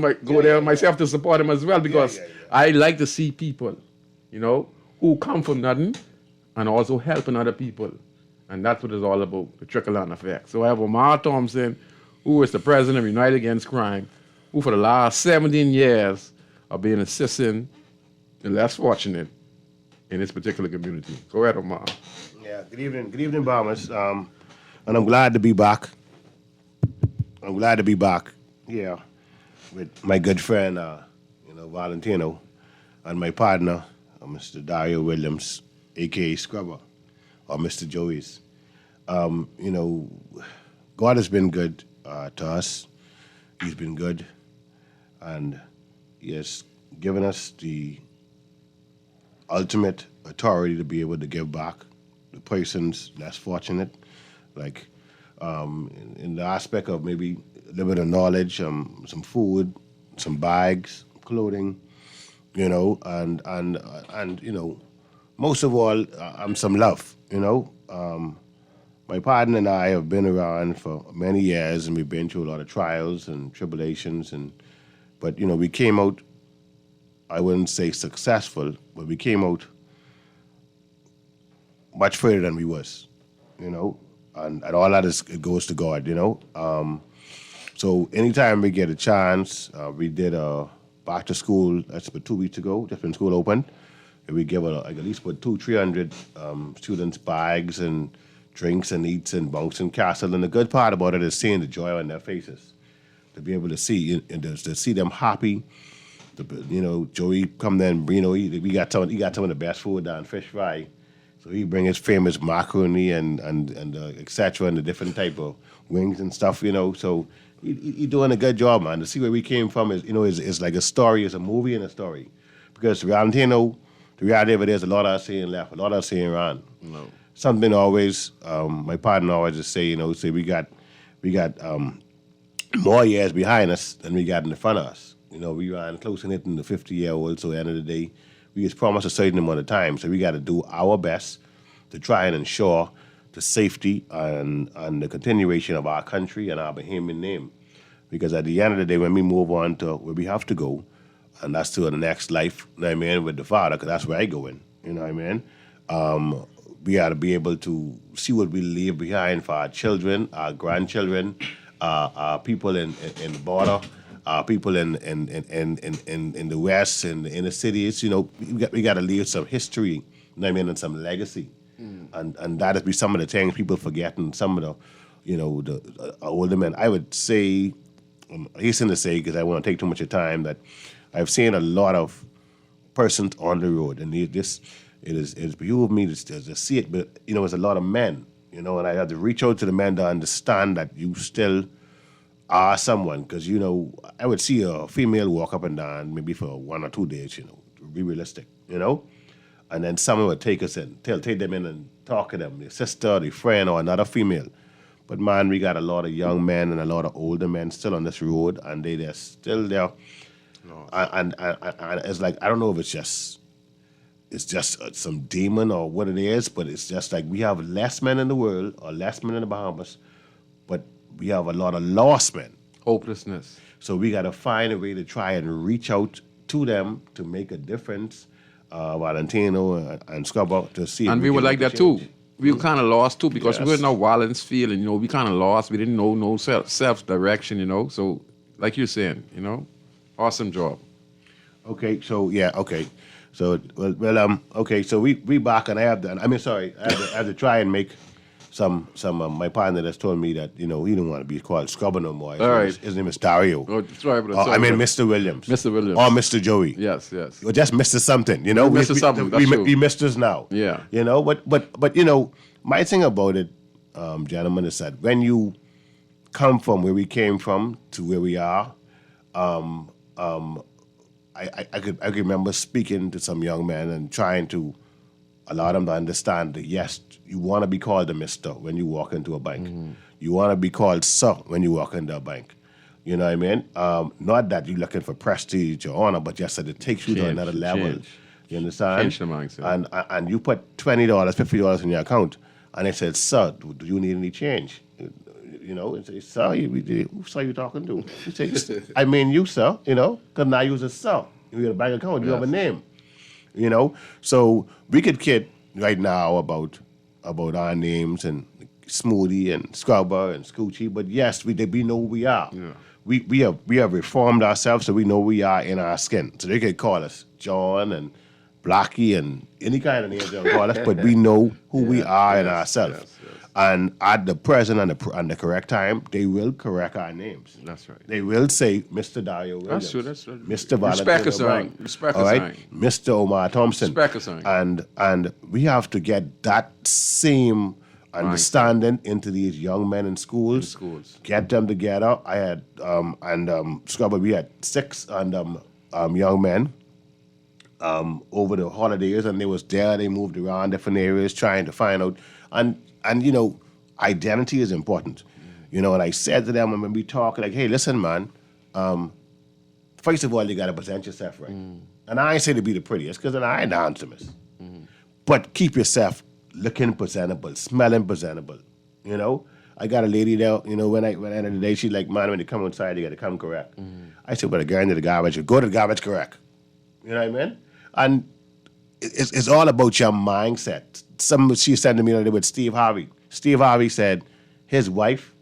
there myself to support him as well, because I like to see people, who come from nothing and also helping other people. And that's what it's all about, the trickle-on effect. So I have Omar Thompson, who is the president of United Against Crime, who for the last 17 years have been assisting the less fortunate in this particular community. Go ahead, Omar. Yeah, good evening, Bombers. And I'm glad to be back. Yeah, with my good friend, Valentino, and my partner, Mr. Dario Williams, a.k.a. Scrubber, or Mr. Joey's. God has been good to us. He's been good, and he has given us the ultimate authority to be able to give back to persons less fortunate, like in the aspect of maybe a little bit of knowledge, some food, some bags, clothing, and most of all, some love, my partner and I have been around for many years, and we've been through a lot of trials and tribulations, but we came out. I wouldn't say successful, but we came out much further than we was, and all that it goes to God, So anytime we get a chance, we did a back to school. That's about 2 weeks ago. Just when school opened, and we give at least about 200-300 students bags and drinks and eats and bunks and castle. And the good part about it is seeing the joy on their faces, to be able to see and to see them happy. Joey come then. He got some of the best food down Fish Fry. So he bring his famous macaroni and et cetera, and the different type of wings and stuff, So he doing a good job, man. To see where we came from is like a story, it's a movie and a story. Because Valentino, the reality of it is a lot of us saying left, a lot of us saying around. No. Something always, my partner always just say, we got more years behind us than we got in the front of us. We ran close in hitting the 50-year-old, so at the end of the day, we just promised a certain amount of time. So we got to do our best to try and ensure the safety and the continuation of our country and our Bahamian name. Because at the end of the day, when we move on to where we have to go, and that's to the next life, with the Father, because that's where I go in, we got to be able to see what we leave behind for our children, our grandchildren, our people in the border, people in the West and the inner cities. We got to leave some history, and some legacy, and that would be some of the things people forget, and some of the older men. I would say, I hasten to say, because I won't take too much of time, that I've seen a lot of persons on the road, and it behooves me to see it, but it's a lot of men, and I have to reach out to the men to understand that you still are someone, because I would see a female walk up and down maybe for 1 or 2 days, to be realistic, and then someone would take us in, take them in and talk to them, their sister, their friend, or another female. But man, we got a lot of young men and a lot of older men still on this road, and they're still there. No. And it's like, I don't know if it's just some demon or what it is, but it's just like we have less men in the world or less men in the Bahamas, but we have a lot of lost men. Hopelessness. So we got to find a way to try and reach out to them to make a difference, Valentino and Scrubber, to see. And we were like that too. We were kind of lost too, because we were in our Wallens field, and we kind of lost. We didn't know no self-direction, So, like you're saying, awesome job. Okay, so okay. So okay. So we back, and I have to try and make some my partner that's told me that he don't want to be called Scrubber no more. His name is Dario. Oh, sorry, Mr. Williams. Mr. Williams. Or Mr. Joey. Yes. Or just Mr. Something. Mr. Something. That's true. We Misters now. Yeah. But my thing about it, gentlemen, is that when you come from where we came from to where we are, I could remember speaking to some young men and trying to allow them to understand that, yes, you want to be called a mister when you walk into a bank. Mm-hmm. You want to be called sir when you walk into a bank. You know what I mean? Not that you're looking for prestige or honor, but just that it takes you to another level. You understand? Change the mindset. And you put $20, $50 in your account, and they said, sir, do you need any change? And say, sir, who sir you talking to? You say, I mean you, sir, because now you use a sir. You got a bank account, you have a name. So we could kid right now about our names and Smoothie and Scrubber and Scoochie, but yes, we know who we are. Yeah. We have reformed ourselves, so we know we are in our skin. So they could call us John and Blackie and any kind of names they'll call us, but we know who we are in ourselves. Yes. And at the present and the correct time, they will correct our names. That's right. They will say Mr. Dario Williams. That's true. Mr. Valentino. Respect all right? Mr. Omar Thompson. Respect. And we have to get that same understanding into these young men in schools. Get them together. I had Scrubber, we had 6 young men over the holidays, and they was there. They moved around different areas trying to find out. And identity is important. And I said to them when we talk, like, hey, listen, man, first of all, you got to present yourself right. And I ain't say to be the prettiest, because I ain't the handsomest. But keep yourself looking presentable, smelling presentable. You know, I got a lady there. You know, when I end of the day, she's like, man, when you come outside, you got to come correct. I said, but go into the garbage. Go to the garbage correct. You know what I mean? And it's all about your mindset. She said to me the other day with Steve Harvey. Steve Harvey said his wife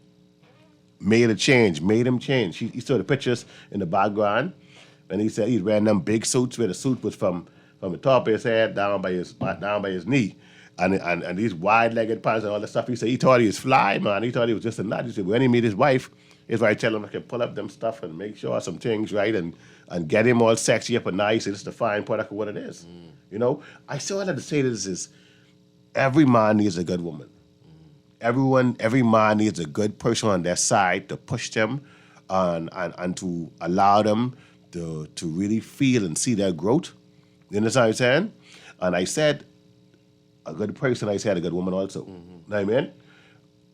made him change. He saw the pictures in the background, and he said he's wearing them big suits where the suit was from the top of his head down by his knee, and these wide-legged pants and all that stuff. He said he thought he was fly, man. He thought he was just a nut. He said when he meet his wife, his wife tell him I can pull up them stuff and make sure some things right and get him all sexy up and nice. And it's the fine product of what it is. You know, I still had to say this is every man needs a good woman. Every man needs a good person on their side to push them and to allow them to really feel and see their growth. You understand what I'm saying? And I said, a good person, I said a good woman also. Know what I mean?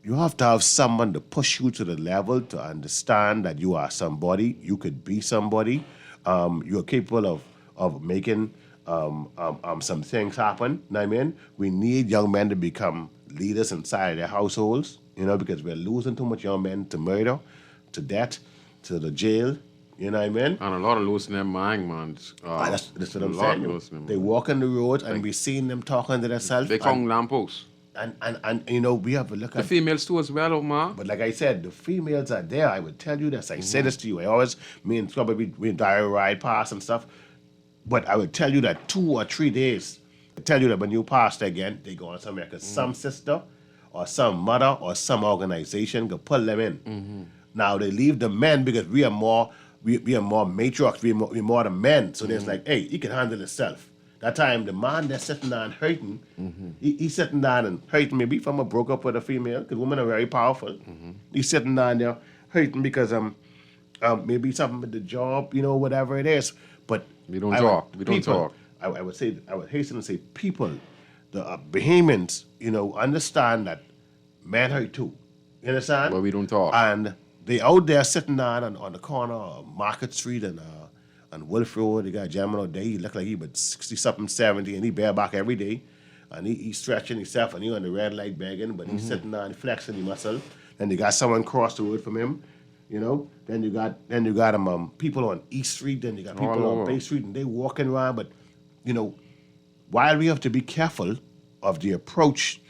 You have to have someone to push you to the level to understand that you are somebody, you could be somebody, you're capable of making some things happen. Know what I mean? We need young men to become leaders inside their households, you know, because we're losing too much young men to murder, to death, to the jail. You know what I mean? And a lot of losing their mind, man. That's what I'm saying. They walk on the road and we seen them talking to themselves. They come lampposts. And you know, we have to look at the females too as well, man. But like I said, the females are there. I would tell you this. I say this to you. I always, me and Scrubber, we ride past and stuff. But I would tell you that 2 or 3 days, I tell you that when you pass again, they go on somewhere. Because some sister or some mother or some organization could pull them in. Now they leave the men because we are more matriarchs, we're more the men. So there's like, hey, he can handle himself. That time, the man that's sitting down hurting, he's sitting down and hurting maybe from a broke up with a female, because women are very powerful. He's sitting down there hurting because maybe something with the job, you know, whatever it is. But we don't talk. I would hasten to say people, the Bahamians, you know, understand that men hurt too. You understand? But we don't talk. And they out there sitting down on the corner of Market Street and Wolf Road. They got a gentleman out there. He look like he was 60-something, 70, and he bareback every day. And he stretching himself, and he on the red light begging, but he's sitting down flexing his muscle. Then they got someone cross the road from him, you know. Then you got people on East Street. Then you got people on Bay Street, and they walking around. But you know, while we have to be careful of the approach,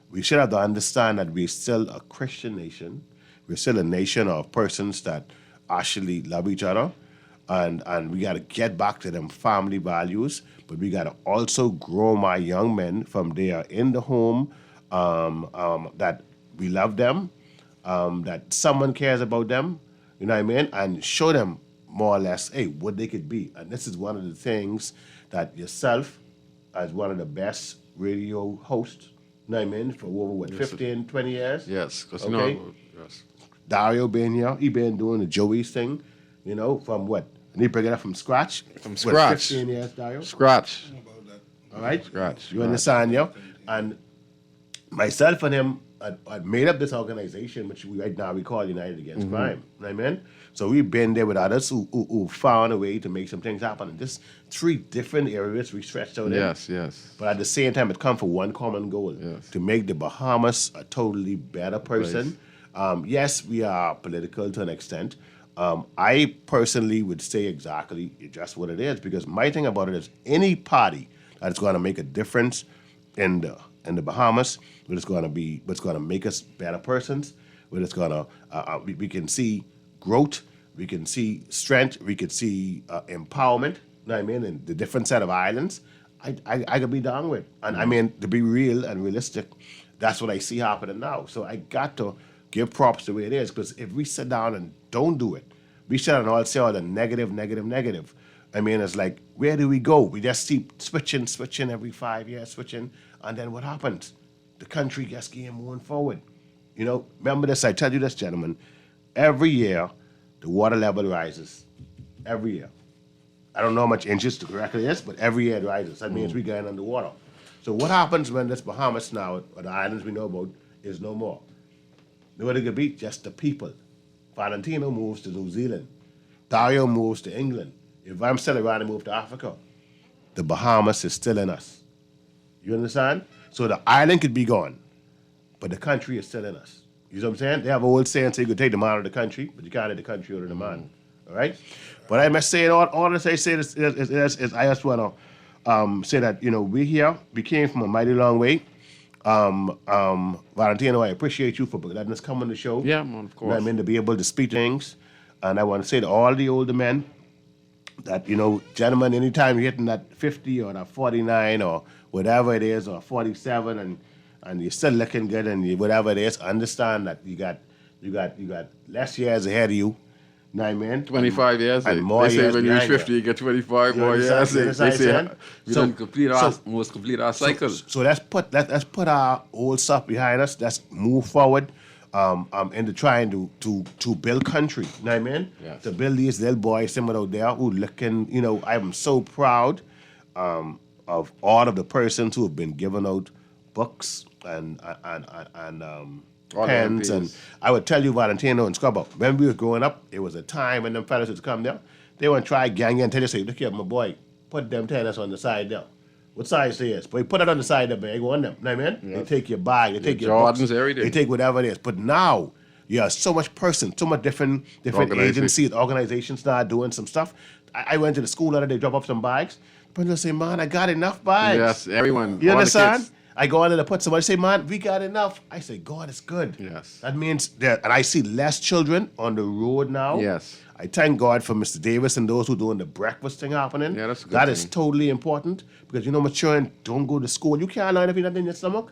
we should have to understand that we're still a Christian nation. We're still a nation of persons that actually love each other. And we got to get back to them family values, but we got to also grow my young men from there in the home, that we love them, that someone cares about them, you know what I mean, and show them more or less, hey, what they could be. And this is one of the things that yourself, as one of the best radio hosts, you know what I mean, for over, 15, 20 years? Yes, because okay? you know, yes. Dario been here, he been doing the Joey's thing, you know, from what? And he bring it up from scratch? From scratch. 15 years, Dario? Scratch. All right? Scratch. You understand, yeah? And myself and him had made up this organization, which right now we call United Against Crime. You know what I mean? So we've been there with others who found a way to make some things happen. And just 3 different areas we stretched out in. Yes. But at the same time, it come for one common goal, to make the Bahamas a totally better person. Yes, we are political to an extent. I personally would say exactly just what it is, because my thing about it is any party that's going to make a difference in the Bahamas, what's going to make us better persons, where it's going to we can see growth, we can see strength, we can see empowerment. You know what I mean? In the different set of islands, I could be down with. And I mean, to be real and realistic, that's what I see happening now. So I got to give props the way it is, because if we sit down and don't do it, we sit down and all say all the negative. I mean, it's like, where do we go? We just keep switching every 5 years, and then what happens? The country gets moving forward. You know, remember this, I tell you this, gentlemen, every year the water level rises. Every year. I don't know how much inches correctly it is, but every year it rises. That means we're going underwater. So what happens when this Bahamas now, or the islands we know about, is no more? What it could be? Just the people. Valentino moves to New Zealand. Dario moves to England. If I'm still around and move to Africa, the Bahamas is still in us. You understand? So the island could be gone, but the country is still in us. You know what I'm saying? They have an old saying, say you can take the man out of the country, but you can't take the country out of the man. All right? But I must say, all this I say is I just want to say that, we came from a mighty long way. Valentino, I appreciate you for letting us come on the show. Yeah, man, of course. I mean, to be able to speak things. And I want to say to all the older men that, gentlemen, anytime you're hitting that 50 or that 49 or whatever it is, or 47, and you're still looking good and whatever it is, understand that you got less years ahead of you. You know what I mean? 25 years. And more they say years when you're behind 50, you get 25 You more understand? years. You They understand say what I'm we saying? don't complete our cycle. So let's put our old stuff behind us. Let's move forward into trying to build country. You know what I mean? Yes. To build these little boys, some out there who looking, I'm so proud of all of the persons who have been giving out books and pens. And I would tell you, Valentino and Scrubber, when we were growing up, it was a time when them fellas would come there. They want to try gang until they say, look here, my boy, put them tennis on the side there. What size it is? But you put it on the side of the bag, go on them. You know what I mean? Yes. They take your bag, they take your Jordans, books, everything. they take whatever it is. But now, you have so much person, so much different agencies, organizations now doing some stuff. I went to the school the other day, drop off some bags. The person say, man, I got enough bags. Yes, everyone. You all the understand? kids. I go in there to put somebody say, man, we got enough. I say, God, it's good. Yes. That means that, and I see less children on the road now. Yes. I thank God for Mr. Davis and those who doing the breakfast thing happening. Yeah, that's a good That thing. is totally important because maturing, don't go to school. You can't learn if you're not in your stomach.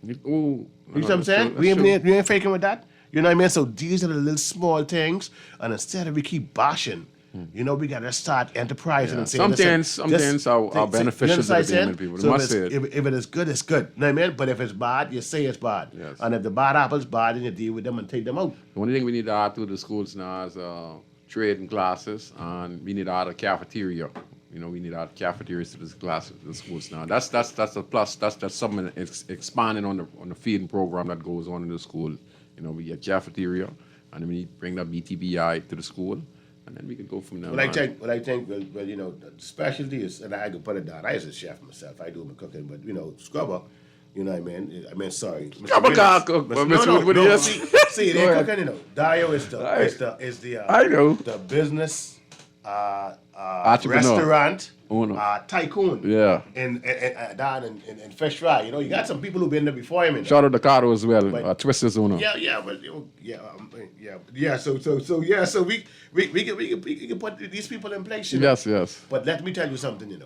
Ooh, You know what I'm saying? We We ain't faking with that. You know what I mean? So these are the little small things, and instead of we keep bashing, we gotta start enterprising and saying, Some things are beneficial to the Benin people. So Must say it. if it is good, it's good. You know what I mean? But if it's bad, you say it's bad. Yes. And if the bad apple's bad, then you deal with them and take them out. The only thing we need to add to the schools now is trading classes, and we need to add a cafeteria. We need to add cafeterias to the schools now. That's a plus. That's something expanding on the feeding program that goes on in the school. We get cafeteria, and then we bring the BTBI to the school, and then we can go from there. What I think, the specialty is, and I could put it down. I was a chef myself. I do my cooking, but scrubber. You know what I mean? Sorry. Scrubber can't cook. No. See, they cooking. Dario is the I know. the business Entrepreneur. restaurant Owner. tycoon. Yeah. Down in Fish Fry. You got some people who've been there before him. Shout out to Carter as well. But- Twisters owner. So we can put these people in place. Yes. But let me tell you something.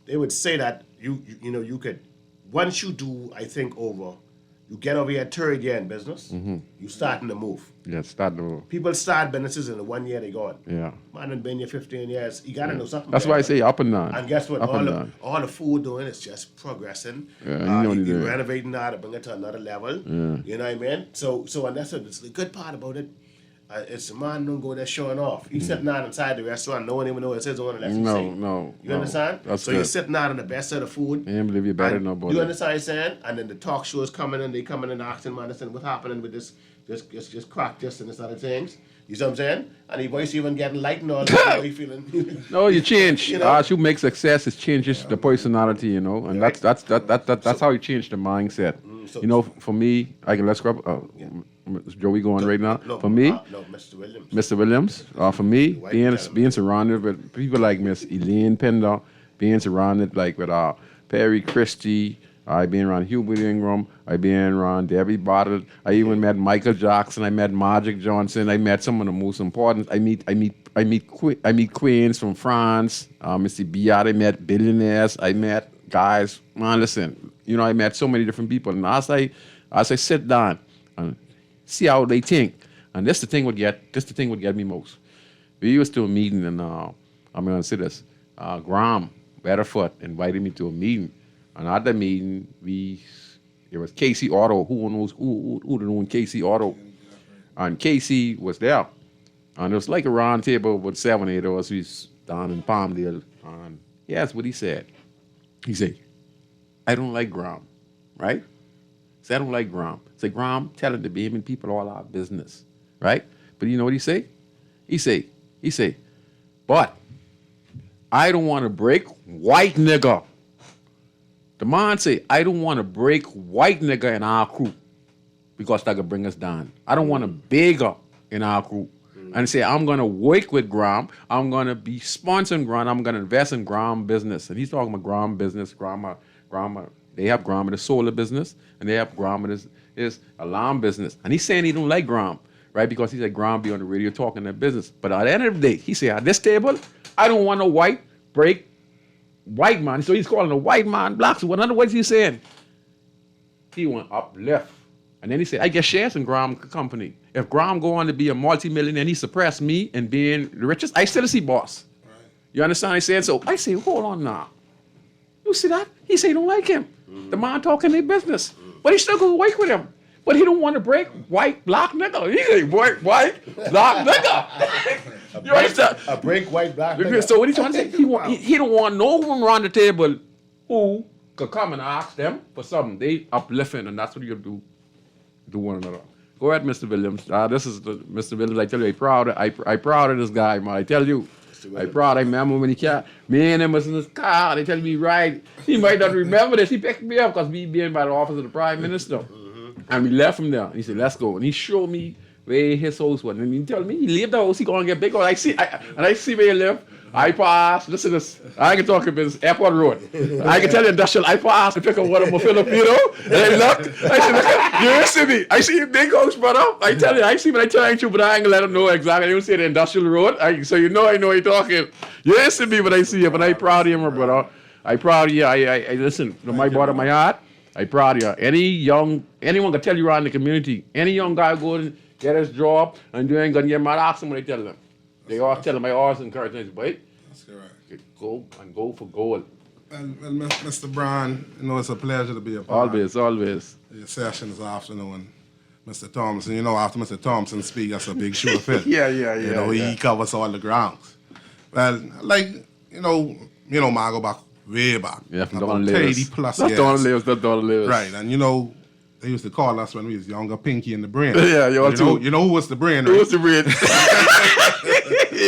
They would say that you could, once you do, I think you get over your third year in business, you starting to move. Yeah, start the. People start businesses in the 1 year they gone. Yeah. Man, and been here 15 years. You gotta know something. That's why I say up and down. And guess what? Up and down. All the food doing is just progressing. Yeah, you're renovating now to bring it to another level. Yeah. You know what I mean? So and that's the good part about it. It's a man don't go there showing off. He's sitting out inside the restaurant, no one even knows it's his own unless you say. No. You understand? That's so good. you're sitting out on the best of the food. I can't believe you better And than nobody. You understand what I'm saying? And then the talk shows coming and they coming and asking, man, listen, what's happening with this crack, this and this other things. You see what I'm saying? And your voice even getting light and all that. How you feeling? No, you change. You know? As you make success, it changes the personality, and Right. that's how you change the mindset. For me, I can let's grab. Joey going right now. No, For me, no, Mr. Williams. Mr. Williams. For me, white being gentleman. surrounded with people like Miss Elaine Pender, being surrounded like with Perry Christie. I been around Hubert Ingram. I been around Debbie Bartlett. I even met Michael Jackson. I met Magic Johnson. I met some of the most important. I meet queens from France. Mr. Biat. I met billionaires. I met guys. Man, listen. I met so many different people. And as I sit down and see how they think, and this the thing would get me most. We used to a meeting, and I'm gonna say this. Graham Betterfoot invited me to a meeting. And at the meeting, it was Casey Auto. Who knows who knows Casey Auto? And Casey was there. And it was like a round table with 7, 8 of us. We was down in Palmdale. And that's what he said. He said, I don't like Graham, right? He said, I don't like Graham. I said, Graham, telling the Beeman people all our business, right? But you know what he say? He say, but I don't want to break white nigga. The man say, I don't want to break white nigga in our crew. because that could bring us down. I don't want a beggar in our group and say, I'm going to work with Graham. I'm going to be sponsoring Graham. I'm going to invest in Graham business. And he's talking about Graham business. Graham, they have Graham in the solar business, and they have Graham in his alarm business. And he's saying he don't like Graham, right? Because he said Graham be on the radio talking that business. But at the end of the day, he said, at this table, I don't want a white man. So he's calling a white man black. So in other words, he's saying he want uplift. And then he said, I get shares in Graham company. If Graham go on to be a multi-millionaire and he suppress me and being the richest, I still see boss. Right. You understand what I'm saying? So I say, hold on now. You see that? He say he don't like him. The man talking their business. But he still go work with him. But he don't want to break white, black nigga. He say white, black nigga. You understand? A break white, black nigga. So what he trying to say? He don't want no one around the table who could come and ask them for something. They uplifting, and that's what you do one another. Go ahead, Mr. Williams. This is Mr. Williams. I tell you, I proud of this guy, man. I tell you. I proud. I remember when me and him was in his car. They tell me, right, he might not remember this. He picked me up because we being by the office of the Prime Minister. And we left him there. He said, let's go. And he showed me where his house was. And he tell me, he leave the house, he going to get big. I see where he live. I pass, listen to this. I can talk about this Airport Road. I can tell you industrial. I pass to pick up one of my Filipino. And I look. I said, look, you see me. I see a big house, brother. I tell you, I see what I tell you, but I ain't gonna let him know exactly. You see the industrial road. So you know I know you're talking. You see me, but I see you. But I proud of you, my brother. I proud of you. I listen, from my bottom of my heart, I proud of you. Anyone can tell you around the community, any young guy go and get his job and you ain't gonna get mad, ask them what I tell them. They all tell them, I always encourage them, but that's correct. Go for gold. Well, Mr. Brown, it's a pleasure to be a part. Always. Your session this afternoon, Mr. Thompson. After Mr. Thompson speaks, that's a big shoe to fill. Yeah. He covers all the grounds. Well, I go back way back. Yeah, from about 30 plus years. That's Don't live. Right, and they used to call us when we was younger, Pinky in the Brain. Yeah, you know who was the Brain, right? Who was the Brain?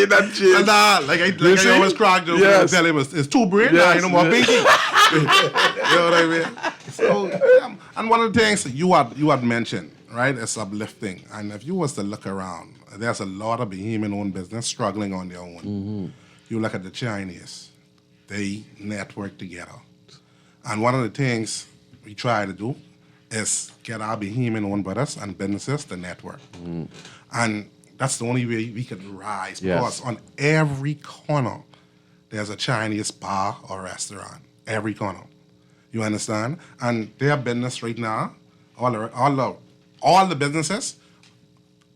That shit. And I always crack jokes and tell him it's two Brain, yes, no more Pinky. You know what I mean? So, and one of the things you had mentioned, right, is uplifting. And if you was to look around, there's a lot of behemoth-owned business struggling on their own. Mm-hmm. You look at the Chinese, they network together. And one of the things we try to do is get our behemoth-owned brothers and businesses to network. Mm. And that's the only way we can rise. Because on every corner, there's a Chinese bar or restaurant. Every corner. You understand? And their business right now, all the businesses,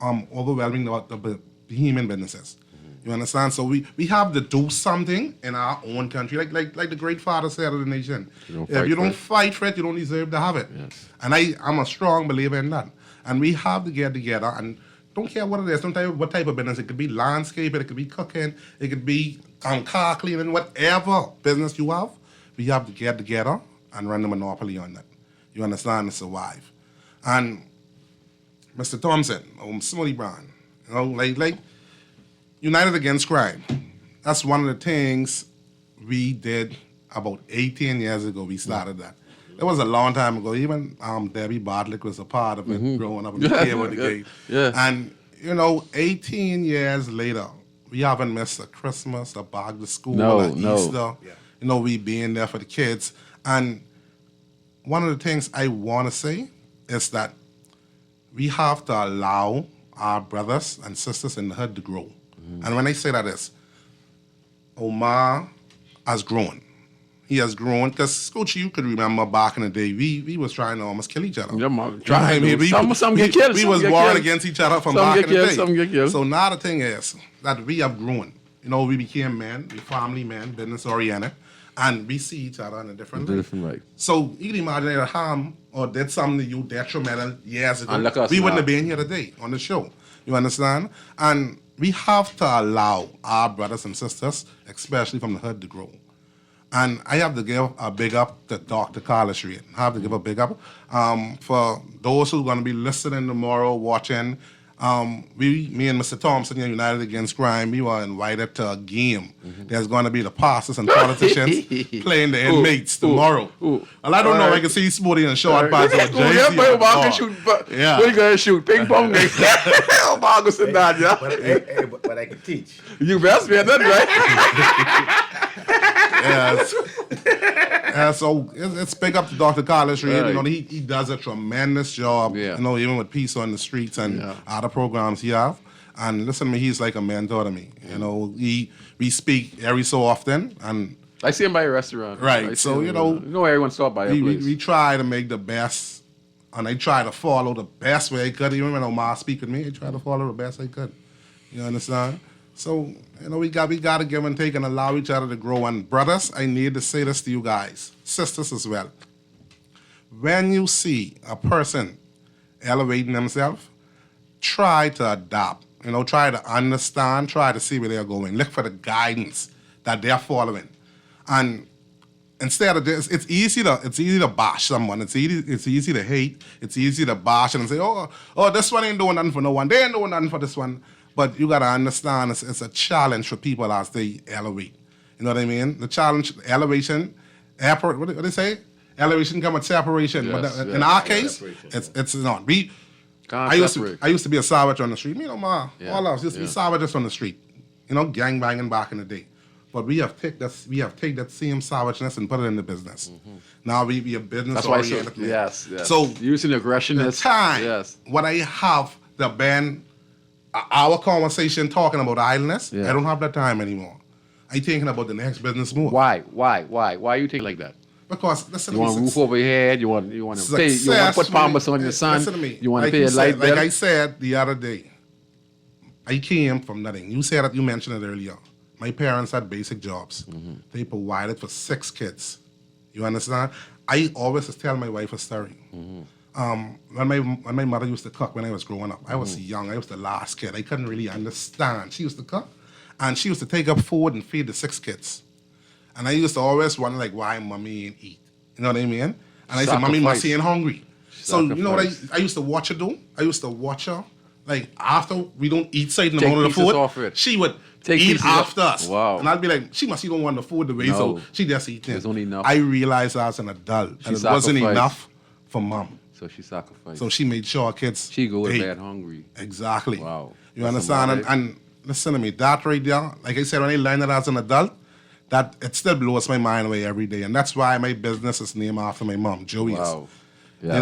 overwhelming the behemoth businesses. You understand? So we have to do something in our own country, like the great father said of the nation. If you don't fight for it, you don't deserve to have it. Yes. And I'm a strong believer in that. And we have to get together and don't care what it is, don't care what type of business. It could be landscaping, it could be cooking, it could be car cleaning, whatever business you have, we have to get together and run the monopoly on that. You understand? To survive. And Mr. Thompson, Smolly Brown, like United Against Crime. That's one of the things we did about 18 years ago. We started that. It was a long time ago. Even Debbie Bartlett was a part of it growing up in the cave with the gate. Yeah. And, 18 years later, we haven't missed a Christmas, a back to school, Easter. Yeah. We being there for the kids. And one of the things I want to say is that we have to allow our brothers and sisters in the hood to grow. And when I say that is, Omar has grown. He has grown because, Scooch, you could remember back in the day, we was trying to almost kill each other. Yeah, some get killed. We was warring against each other from back in the day. Some get killed. So now the thing is that we have grown. We became men, we family men, business oriented, and we see each other in a different way. So you can imagine that harm or did something to you detrimental years ago. We wouldn't have been here today on the show. You understand? And we have to allow our brothers and sisters, especially from the hood, to grow. And I have to give a big up to Dr. Carlos Reed. I have to give a big up for those who are going to be listening tomorrow, watching. Me and Mr. Thompson here, United Against Crime, we were invited to a game. There's going to be the pastors and politicians playing the inmates tomorrow. Well, I don't know if I can see Smoothie and short pants or JC. Yeah, we're going to shoot ping pong. Marcus and Nadia. But I can teach. You best be that, right? So it's big up to Dr. Carlos Reed. You know, he does a tremendous job. You know, even with Peace on the Streets and other programs he have. And listen to me, he's like a mentor to me. You know, we speak every so often, and I see him by a restaurant. Right. So you know everyone stop by a place. We try to make the best, and I try to follow the best way I could. Even when Omar speak with me, I try to follow the best I could. You understand? So you know we got to give and take and allow each other to grow. And brothers, I need to say this to you guys, sisters as well. When you see a person elevating themselves, try to adapt. You know, try to understand, try to see where they're going. Look for the guidance that they're following. And instead of this, it's easy to bash someone. It's easy to hate. It's easy to bash and say, oh, this one ain't doing nothing for no one. They ain't doing nothing for this one. But you gotta understand it's a challenge for people as they elevate. You know what I mean? The challenge, elevation, what do they say? Elevation comes with separation. Yes, but in our case, it's not. I used to be a savage on the street. Me and all of us used to be savages on the street. You know, gang banging back in the day. But we have taken that same savageness and put it in the business. Now we are business oriented. Yes. So using aggression the time when I have the band our conversation talking about idleness, I don't have that time anymore. I'm thinking about the next business move. Why you think like that? Because listen, you want a roof over your head. You want to pay. You want to put palmas on your son. Listen to me. You want to pay a light bill. Like I said the other day, I came from nothing. You said that. You mentioned it earlier. My parents had basic jobs. They provided for 6 kids. You understand? I always tell my wife a story. When my mother used to cook when I was growing up, I was young. I was the last kid. I couldn't really understand. She used to cook, and she used to take up food and feed the 6 kids. And I used to always wonder, like, why mommy ain't eat? You know what I mean? And I said, mommy must ain't hungry. So you know what I used to watch her do? I used to watch her, like, after we don't eat certain amount of the food, she would eat after us. Wow. And I'd be like, she must don't want the food the way, so she just eat it. There's only enough. I realized as an adult that it wasn't enough for mom. So she sacrificed. So she made sure her kids she go to ate. bed hungry. Exactly. Wow. You understand? And listen to me, that right there, like I said, when I learned it as an adult, that it still blows my mind away every day. And that's why my business is named after my mom, Joey's. Wow. Yes. You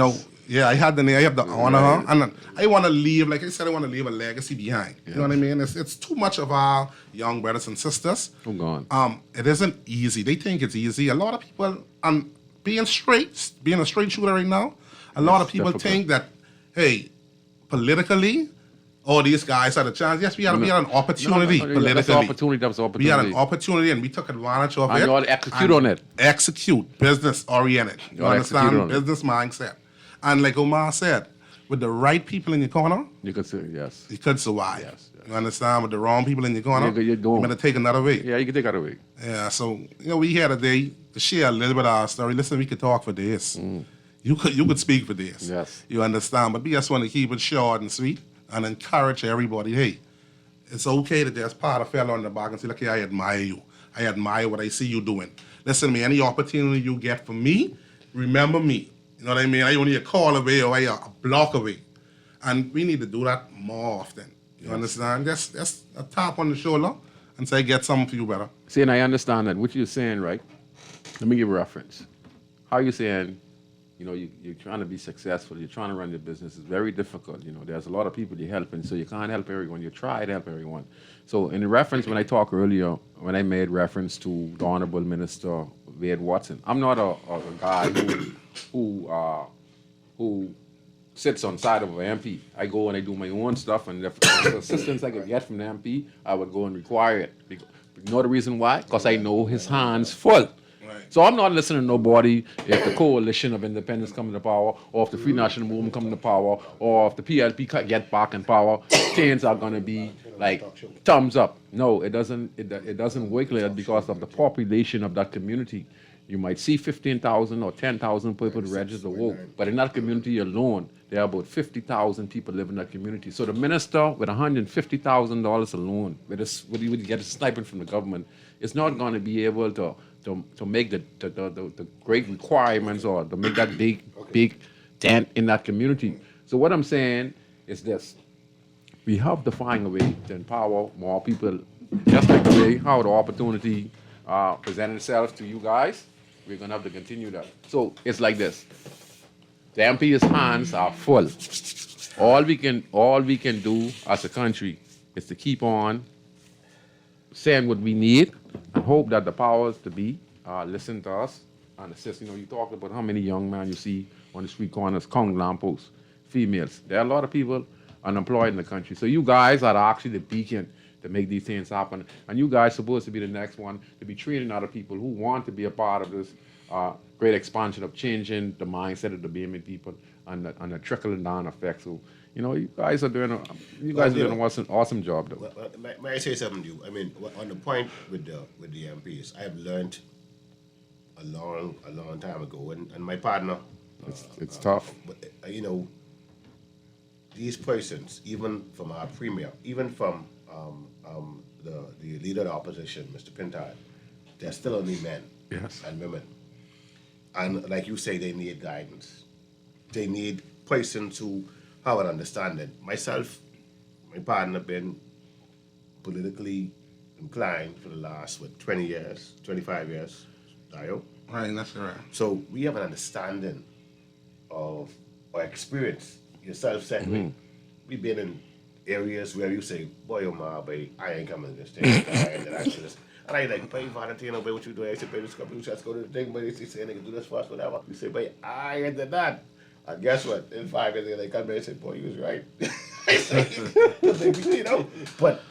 know, I had the name, I have the honor her. And I want to leave, like I said, I want to leave a legacy behind. You know what I mean? It's too much of our young brothers and sisters. I'm gone. It isn't easy. They think it's easy. A lot of people, being a straight shooter right now, a lot of people think that, hey, politically, all these guys had a chance. Yes, we had an opportunity politically. That's opportunity. We had an opportunity and we took advantage of it. And you ought to execute on it. Execute, business oriented. You understand? Business mindset. And like Omar said, with the right people in your corner, you could survive. Yes. You understand? With the wrong people in your corner, you're going to take another way. Yeah, you can take another way. Yeah, so we had a day to share a little bit of our story. Listen, we could talk for days. You could speak for days. Yes. You understand? But we just want to keep it short and sweet and encourage everybody, hey, it's okay to just pat a fella on the back and say, look, I admire you. I admire what I see you doing. Listen to me, any opportunity you get from me, remember me. You know what I mean? I only a call away or a block away. And we need to do that more often. You understand? Just a tap on the shoulder and say, get something for you better. See, and I understand that. What you're saying, right? Let me give a reference. How you saying, you're trying to be successful, you're trying to run your business. It's very difficult. There's a lot of people you're helping, so you can't help everyone. You try to help everyone. So in reference, when I talked earlier, when I made reference to the Honorable Minister Wade Watson, I'm not a guy who sits on side of an MP. I go and I do my own stuff, and if the assistance I could get from the MP, I would go and require it. You know the reason why? Because I know his hands full. So I'm not listening to nobody if the coalition of independence come to power, or if the Free National Movement come to power, or if the PLP get back in power, things are going to be like thumbs up. No, it doesn't work like that because of the population of that community. you might see 15,000 or 10,000 people register to vote. But in that community alone, there are about 50,000 people live in that community. So the minister with $150,000 alone, with you get a stipend from the government, is not going to be able to make the great requirements or to make that big dent in that community. So what I'm saying is this. We have to find a way to empower more people, just like the way how the opportunity presented itself to you guys. We're going to have to continue that. So it's like this. The MP's hands are full. All we can do as a country is to keep on saying what we need and hope that the powers to be listen to us and assist. You talked about how many young men you see on the street corners, counting lampposts, females. There are a lot of people unemployed in the country. So you guys are actually the beacon to make these things happen. And you guys are supposed to be the next one to be training other people who want to be a part of this great expansion of changing the mindset of the BMA people and the trickling down effect. So, you guys are doing an awesome job, though. Well, may I say something to you? I mean, on the point with the MPs, I have learned a long time ago, and my partner. It's tough. But, these persons, even from our premier, even from the leader of the opposition, Mr. Pintard, they're still only men and women. And like you say, they need guidance. They need persons who have an understanding. Myself, my partner, have been politically inclined for the last, 20 years, 25 years, Dio. Right, that's right. So we have an understanding of our experience. Yourself said, we've been in areas where you say, boy, oh my, boy, I ain't coming to this thing. And I like, boy, Valentino, boy, what you doing? I said, boy, this company, let's go to the thing, but they say, they can do this for us, whatever. You say, boy, I ain't did that. And guess what? In 5 years, they come back and say, boy, you was right. But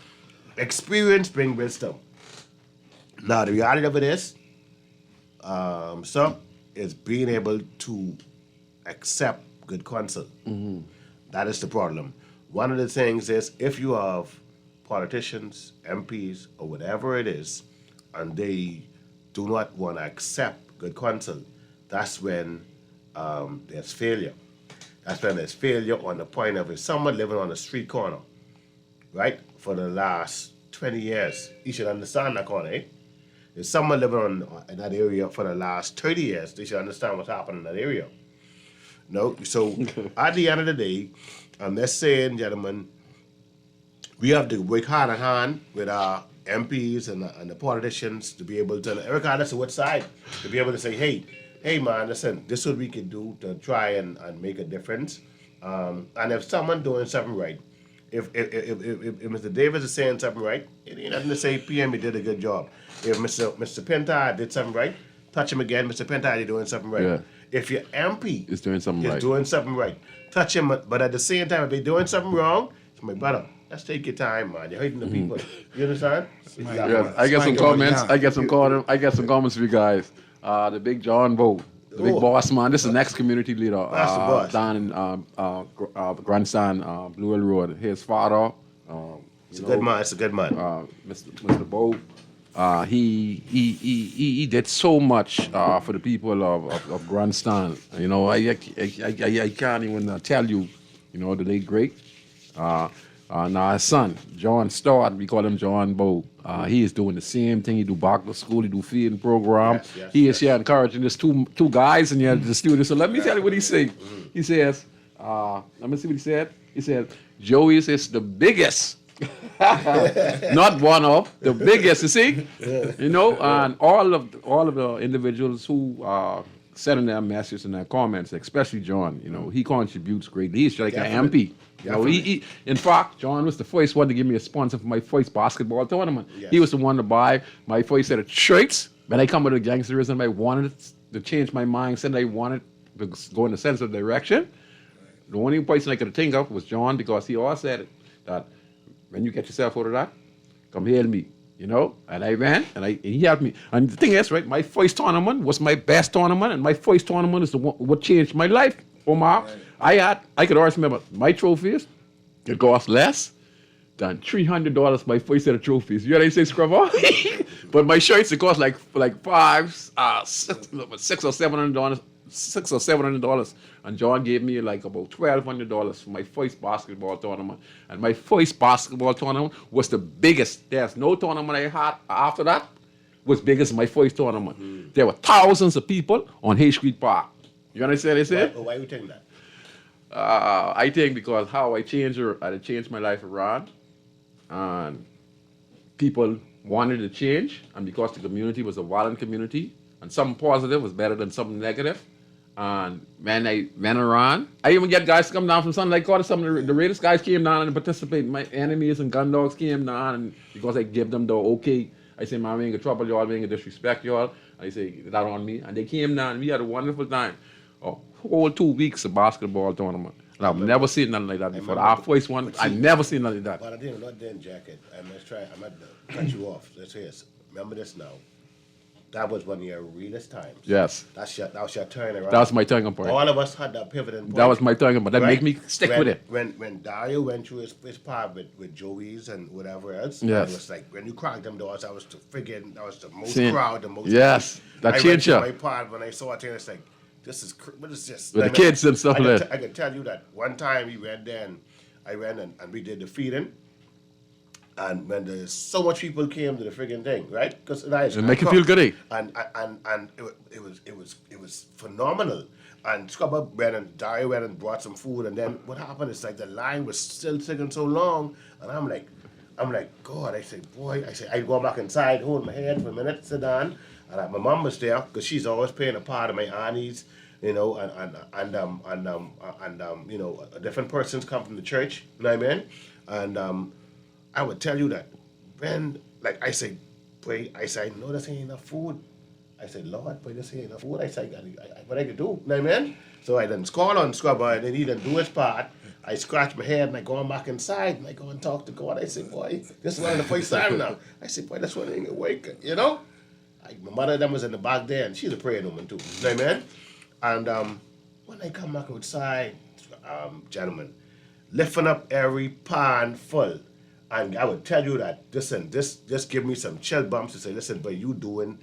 experience brings wisdom. Now, the reality of it is, is being able to accept good counsel. That is the problem. One of the things is if you have politicians, MPs, or whatever it is, and they do not want to accept good counsel, that's when there's failure. That's when there's failure on the point of if someone living on a street corner, right, for the last 20 years, you should understand that corner, eh? If someone living in that area for the last 30 years, they should understand what's happening in that area. No, so at the end of the day, I'm just saying, gentlemen, we have to work hand in hand with our MPs and the politicians to be able to, regardless of what side, to be able to say, hey man, listen, this is what we can do to try and make a difference. And if someone doing something right, if Mr. Davis is saying something right, it ain't nothing to say PM, he did a good job. If Mr. Pintard did something right, touch him again, Mr. Pintard, you're doing something right. Yeah. If your MP is doing something right, touch him. But at the same time, if they're doing something wrong, it's my brother. Let's take your time, man. You're hurting the people. You understand? Yes, I get some comments. I get some comments for you guys. The big John Bow, the big boss man. This is the next community leader. That's the boss. Down in grandson, Blue Hill Road. His father. It's a good man. It's a good man. Mr. Bow. He did so much for the people of Grandstand. I can't even tell you, the late great. Now his son, John Stewart, we call him John Bow. He is doing the same thing. He do back to school. He do feeding program. He is here encouraging these two guys in here the studio. So let me tell you what he say. He says, let me see what he said. He said, Joey's is the biggest. Not one of the biggest, you see, and all of the individuals who sent in their messages and their comments, especially John, he contributes greatly. He's like an MP. He, in fact, John was the first one to give me a sponsor for my first basketball tournament. Yes. He was the one to buy my first set of shirts. When I come with the gangsterism, I wanted to change my mindset. I wanted to go in a sensitive direction. The only person I could think of was John, because he always said that when you get yourself out of that, come here to me, And I ran, and he helped me. And the thing is, right, my first tournament was my best tournament, and my first tournament is the one what changed my life. Omar, right. I could always remember my trophies could cost less than $300 my first set of trophies. You know what I say, Scrubber? But my shirts, it cost like $600 or $700. And John gave me like about $1,200 for my first basketball tournament. And my first basketball tournament was the biggest. There's no tournament I had after that was big as my first tournament. There were thousands of people on Hay Street Park. You understand what I said? Why you think that? I think because how I changed my life around, and people wanted to change, and because the community was a violent community, and something positive was better than something negative. And when I went around, I even get guys to come down from Sunlight Quarter. Some of the Raiders guys came down and participated. My enemies and gun dogs came down, and because I give them the okay, I say, man, we ain't gonna trouble y'all, we ain't gonna disrespect y'all. I say, that on me. And they came down, and we had a wonderful time. A whole 2 weeks of basketball tournament. And I've never seen nothing like that before. Our first one, I never seen nothing like that. But I didn't, not then, Jacket. I'm going to cut you off. Let's hear this. Remember this now. That was one of your realest times. Yes. That was your turnaround. That was my turning point. All of us had that pivoting point. That was my turning point. That made me stick with it. When Dario went through his part with Joey's and whatever else, yes. It was like, when you cracked them doors, that was the most crowd, the most... Yes. That changed you. My part, when I saw it, it's like, what is this? With the kids and stuff like that. I can tell you that one time we went there and I went and we did the feeding. And when there's so much people came to the friggin' thing, right? Because it make you feel good, eh? And it was phenomenal. And Scubba went and Dario went and brought some food. And then what happened is like the line was still taking so long. And I'm like, God, I say, I go back inside, hold my head for a minute, sit down. And my mom was there because she's always playing a part of my aunties, you know, and you know, different persons come from the church, you know what I mean? And I would tell you that when, like I say, boy, I say, no, this ain't enough food. I said, Lord, boy, this ain't enough food. I said, what I could do, you know what I mean? So I done call on Scrubber and then he done do his part. I scratch my head and I go back inside and I go and talk to God. I say, boy, this is one of the first time now. I say, boy, this one ain't awake, you know? My mother them was in the back there, and she's a praying woman too. You know what I mean? And when I come back outside, gentlemen, lifting up every pan full, and I would tell you that, listen, this give me some chill bumps to say, listen, but you doing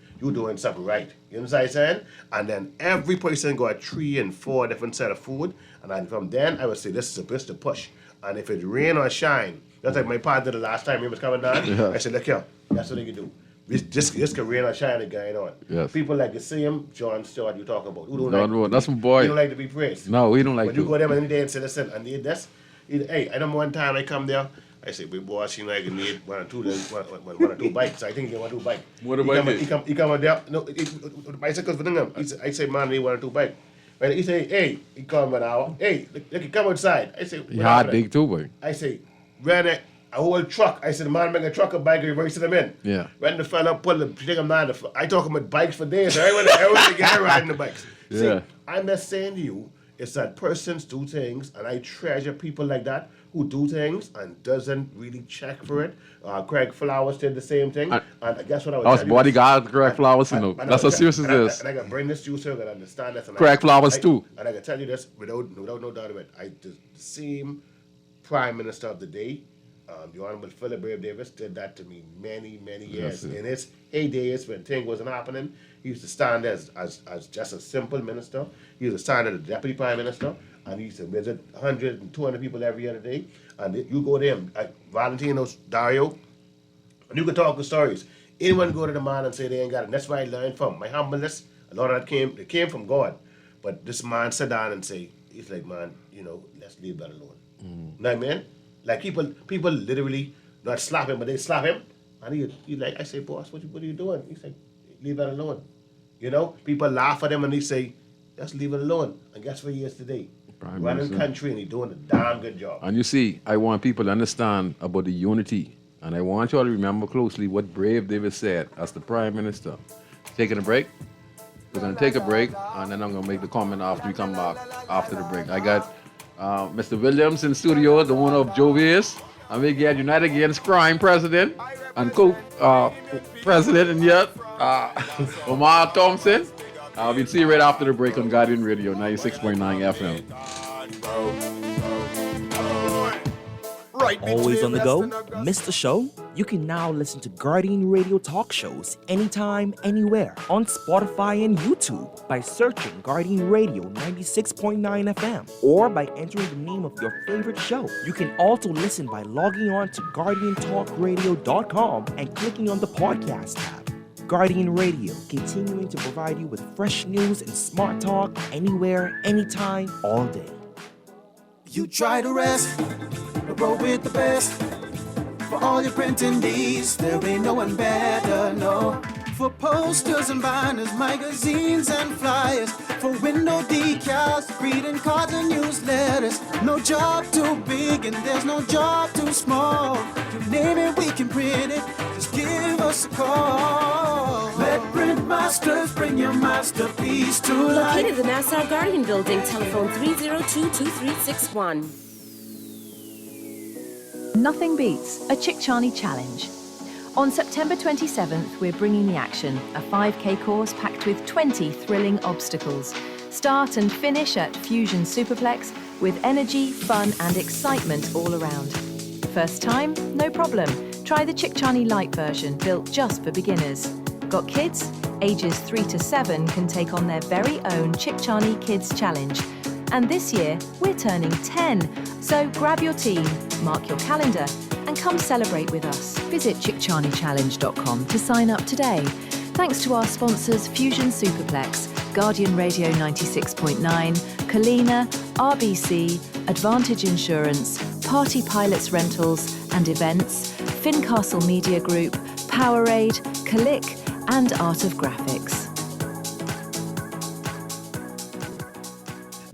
something right. You know what I'm saying? And then every person got 3 and 4 different set of food, and then from then I would say, this is a bit to push. And if it rain or shine, just like my partner the last time he was coming down, yeah. I said, look here, that's what they can do. This can rain or shine going on. Yes. People like to see him, John Stewart, you talking about. Who don't like that's my boy. He don't like to be praised. No, we don't like to. When you go there any day and say, listen, I need this. Hey, I remember one time I come there, I say, big boy, she like need one or two bikes. I think he want 2 bikes. What about he come out there, no, the bicycles for them. I say, man, he want 2 bikes. When he say, hey, he come an hour. Hey, look, he come outside. I say, he hard big too, boy. I say, ran a whole truck. I said, the man make a truck, a bike, reversing them in. Yeah. When the fella pull the take them down, I talk about bikes for days. Everyone get riding the bikes. Yeah. See, I'm just saying to you, it's that persons do things, and I treasure people like that who do things and doesn't really check for it. Craig Flowers did the same thing, and guess what I was bodyguard Craig Flowers, you know. That's how serious it is. And I can bring this to you so you can understand this. Craig Flowers too. And I can tell you this without no doubt of it. The same Prime Minister of the day, the Honorable Philip Brave Davis, did that to me many years. In his heydays when things wasn't happening, he used to stand as just a simple minister. He used to stand as a deputy prime minister, and he used to visit 100 and 200 people every other day. And you go there, Valentino, Dario, and you can talk the stories. Anyone go to the man and say they ain't got it. And that's where I learned from. My humbleness, a lot of that came from God. But this man sat down and say, he's like, man, you know, let's leave that alone. You know what I mean? Like people literally not slap him, but they slap him. And he like, I say, boss, what are you doing? He say, leave it alone. You know, people laugh at him and they say, just leave it alone. And guess what he is today? Running country, and he's doing a damn good job. And you see, I want people to understand about the unity. And I want you all to remember closely what Brave Davis said as the Prime Minister. Taking a break. We're going to take a break, and then I'm going to make the comment after we come back after the break. I got Mr. Williams in studio, the owner of Jovius. And we get United Against Crime president and co-president, and yet Omar Thompson. We'll see you right after the break on Guardian Radio 96.9 FM. Always on the go? Missed the show? you can now listen to Guardian Radio talk shows anytime, anywhere on Spotify and YouTube by searching Guardian Radio 96.9 FM or by entering the name of your favorite show. You can also listen by logging on to GuardianTalkRadio.com and clicking on the podcast tab. Guardian Radio, continuing to provide you with fresh news and smart talk anywhere, anytime, all day. You try to rest, but roll with the best. For all your printing needs, there ain't no one better, no. For posters and banners, magazines and flyers. For window decals, greeting cards and newsletters. No job too big and there's no job too small. You name it, we can print it. Just give us a call. Let Print Masters bring your masterpiece to life. Located at the Nassau Guardian Building, telephone 302-2361. Nothing beats a Chick-Chani challenge. On September 27th, we're bringing the action, a 5K course packed with 20 thrilling obstacles. Start and finish at Fusion Superplex with energy, fun and excitement all around. First time? No problem. Try the Chick-Chani Light version, built just for beginners. Got kids? Ages 3 to 7 can take on their very own Chick-Chani Kids Challenge. And this year, we're turning 10. So grab your team, mark your calendar, and come celebrate with us. Visit chickchanichallenge.com to sign up today. Thanks to our sponsors Fusion Superplex, Guardian Radio 96.9, Kalina, RBC, Advantage Insurance, Party Pilots Rentals and Events, Fincastle Media Group, Powerade, Click, and Art of Graphics.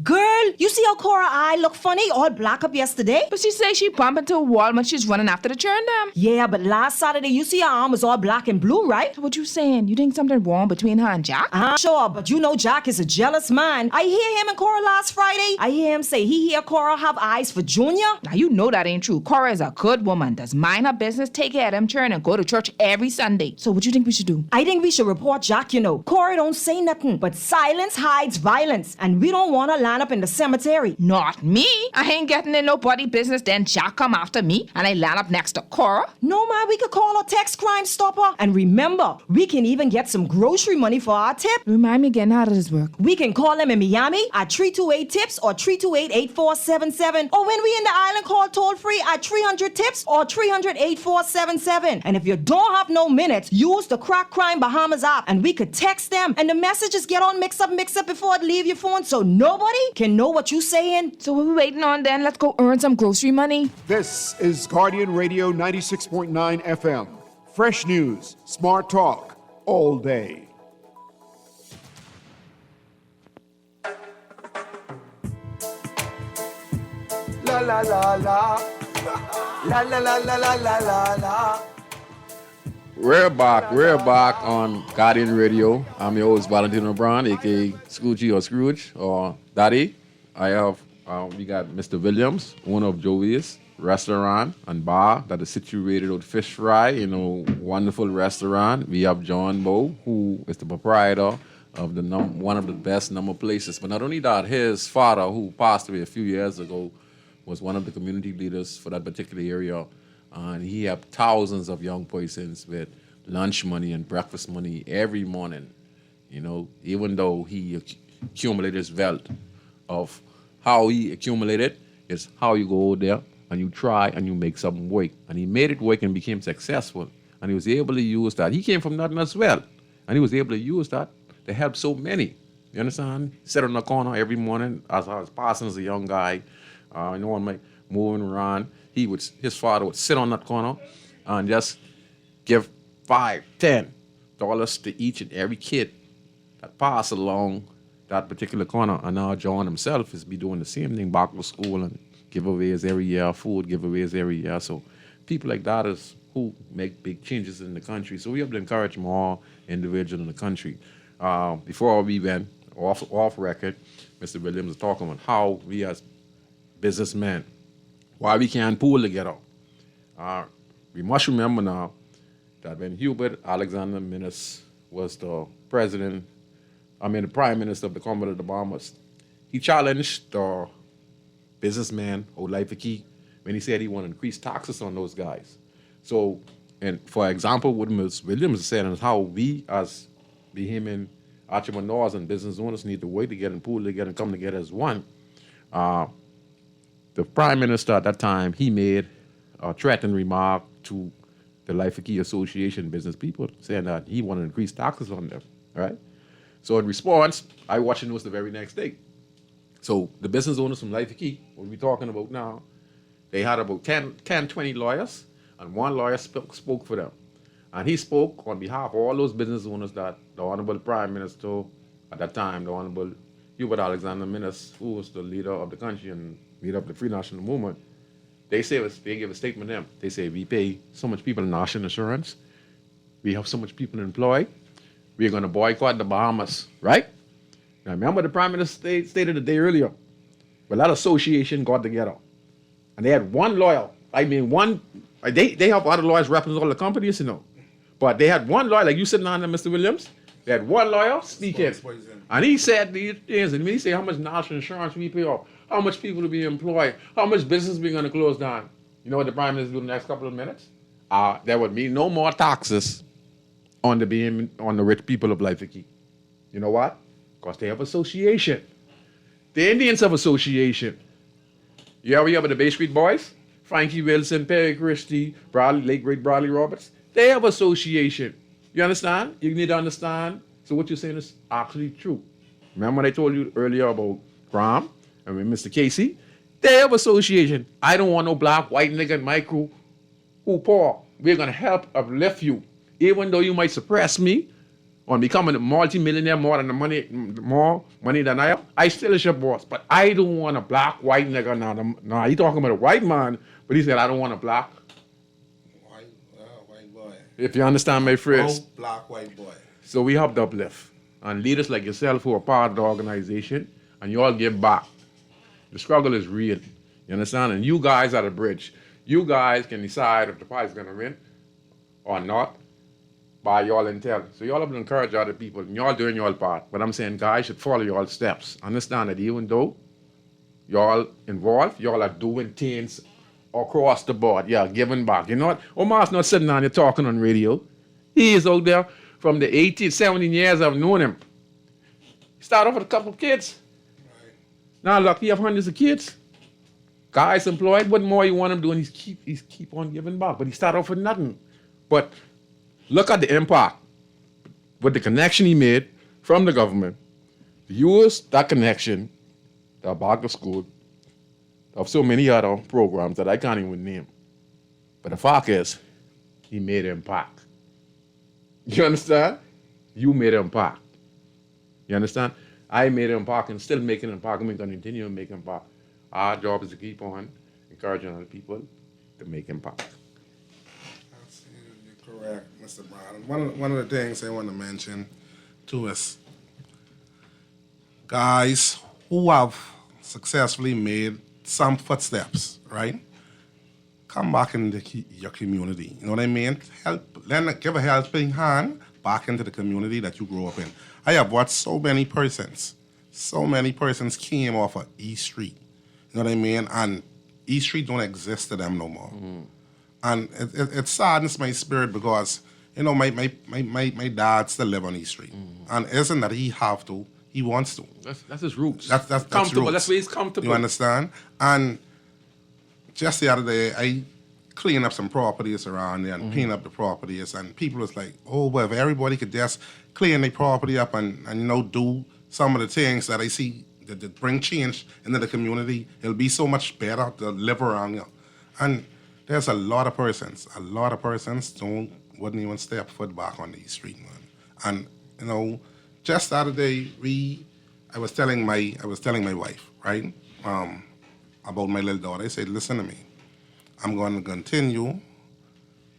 Girl, you see how Cora eye look funny, all black up yesterday? But she say she bumped into a wall when she's running after the churn dam. Yeah, but last Saturday you see her arm was all black and blue, right? So what you saying? You think something wrong between her and Jack? Sure, but you know Jack is a jealous man. I hear him and Cora last Friday. I hear him say he hear Cora have eyes for Junior. Now you know that ain't true. Cora is a good woman, does mind her business, take care of them churn, and go to church every Sunday. So what you think we should do? I think we should report Jack, you know. Cora don't say nothing, but silence hides violence, and we don't want to line up in the cemetery. Not me. I ain't getting in nobody business, then Jack come after me, and I land up next to Cora. No, man, we could call a text Crime Stopper. And remember, we can even get some grocery money for our tip. Remind me again, how does this work? We can call them in Miami at 328-TIPS or 328-8477. Or when we in the island, call toll-free at 300-TIPS or 300-8477. And if you don't have no minutes, use the Crack Crime Bahamas app, and we could text them, and the messages get on mix up before it leave your phone, so nobody can know what you saying. So what we waiting on then? Let's go earn some grocery money. This is Guardian Radio 96.9 FM. Fresh news, smart talk, all day. La la la la. La la la la la la la la. We're back on Guardian Radio. I'm your host, Valentino Brown, aka Scrooge or Scrooge or Daddy. I have, we got Mr. Williams, owner of Joey's Restaurant and Bar that is situated at Fish Fry, wonderful restaurant. We have John Bow, who is the proprietor of one of the best number places. But not only that, his father, who passed away a few years ago, was one of the community leaders for that particular area. And he had thousands of young persons with lunch money and breakfast money every morning, even though he accumulated his wealth. Of how he accumulated is how you go there and you try and you make something work. And he made it work and became successful. And he was able to use that. He came from nothing as well. And he was able to use that to help so many. You understand? He sat on the corner every morning as I was passing as a young guy. No one might moving around. His father would sit on that corner and just give $5, $10 to each and every kid that passed along that particular corner. And now John himself is be doing the same thing back to school and giveaways every year, food giveaways every year. So people like that is who make big changes in the country. So we have to encourage more individuals in the country. Before we went off record, Mr. Williams was talking about how we as businessmen, why we can't pool together. We must remember now that when Hubert Alexander Minnis was the Prime Minister of the Commonwealth of the Bahamas, he challenged the businessman, Olaifiki, when he said he wanted to increase taxes on those guys. So And for example, what Ms. Williams said is how we as Bahamian entrepreneurs and business owners need to work together and pool together and come together as one. The Prime Minister at that time, he made a threatening remark to the Life of Key Association business people, saying that he wanted to increase taxes on them, right? So in response, I watched the news the very next day. So the business owners from Life of Key, what we're talking about now, they had about 10, 20 lawyers, and one lawyer spoke for them. And he spoke on behalf of all those business owners that the Honorable Prime Minister at that time, the Honorable Hubert Alexander Minnis, who was the leader of the country and leader of the Free National Movement, they gave a statement to them. They say, we pay so much people in national insurance, we have so much people employed, we're going to boycott the Bahamas, right? Now, remember the Prime Minister stated a day earlier, well, that association got together. And they had one lawyer. I mean, they have other lawyers represent all the companies, you know. But they had one lawyer, like you sitting down there, Mr. Williams. They had one lawyer speaking. And he said these things, and he said how much national insurance we pay off, how much people to be employed, how much business we're going to close down. You know what the Prime Minister will do in the next couple of minutes? There would be no more taxes on the rich people of Life of Key. You know what? Because they have association. The Indians have association. You ever hear about the Bay Street Boys? Frankie Wilson, Perry Christie, late great Bradley Roberts. They have association. You understand? You need to understand. So what you're saying is actually true. Remember when I told you earlier about Graham and with Mr. Casey? They have association. I don't want no black, white nigga in my crew who poor. We're going to help uplift you. Even though you might suppress me on becoming a multi-millionaire more money than I have, I still is your boss. But I don't want a black, white nigga now. No, he talking about a white man, but he said, I don't want a black. White boy. If you understand my phrase. No black, white boy. So we help the uplift. And leaders like yourself who are part of the organization, and you all give back. The struggle is real. You understand? And you guys are the bridge. You guys can decide if the party is going to win or not by y'all intel. So y'all have to encourage other people, and y'all doing y'all part. But I'm saying guys should follow y'all steps. Understand that even though y'all involved, y'all are doing things across the board. Yeah, giving back. You know what? Omar's not sitting down here talking on radio. He is out there from the 18, 17 years I've known him. He started off with a couple of kids. Right. Now look, he have hundreds of kids. Guys employed. What more you want him doing? He's keep on giving back. But he started off with nothing. But look at the impact with the connection he made from the government. Use that connection, the back of school, of so many other programs that I can't even name. But the fact is, he made impact. You understand? You made impact. You understand? I made impact and still making impact. I'm going to continue to make impact. Our job is to keep on encouraging other people to make impact. You're correct, Mr. Brown. One of the things I want to mention too is guys who have successfully made some footsteps, right? Come back into your community. You know what I mean? Give a helping hand back into the community that you grew up in. I have watched so many persons came off of East Street. You know what I mean? And East Street don't exist to them no more. Mm-hmm. And it saddens my spirit because, you know, my dad still live on East Street. Mm-hmm. And isn't that he have to, he wants to. That's his roots. That's comfortable. Roots. That's where he's comfortable. You understand? And just the other day, I cleaned up some properties around there and cleaned up the properties. And people was like, oh, well, if everybody could just clean their property up and you know, do some of the things that I see that bring change into the community, it'll be so much better to live around here. And there's a lot of persons wouldn't even step foot back on the street, man. And you know, just the other day, I was telling my wife, right, about my little daughter. I said, listen to me, I'm going to continue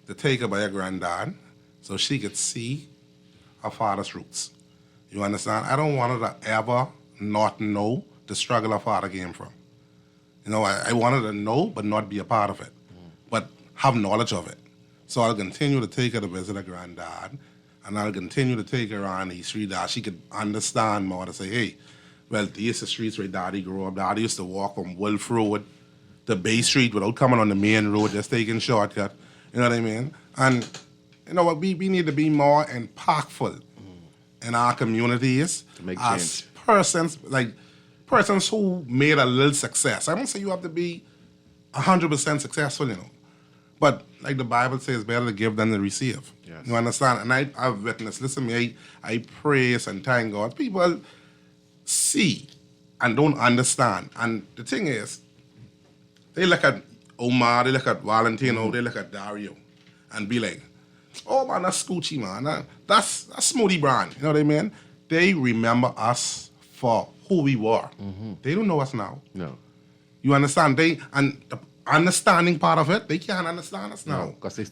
to take her by her granddad so she could see her father's roots. You understand? I don't want her to ever not know the struggle her father came from. You know, I wanted her to know, but not be a part of it, but have knowledge of it. So I'll continue to take her to visit her granddad, and I'll continue to take her on these streets that she could understand more, to say, hey, well, these are the streets where Daddy grew up. Daddy used to walk from Wolf Road to Bay Street without coming on the main road, just taking shortcut. You know what I mean? And you know what, we need to be more impactful in our communities To make as change. persons who made a little success. I don't say you have to be 100% successful, you know. But like the Bible says, better to give than to receive. Yes. You understand? And I've witnessed, listen to me, I praise and thank God. People see and don't understand. And the thing is, they look at Omar, they look at Valentino, they look at Dario, and be like, oh man, that's Scoochie, man. That's Smoothie Brand. You know what I mean? They remember us for who we were. They don't know us now. No. You understand? And the understanding part of it, they can't understand us now. No, because they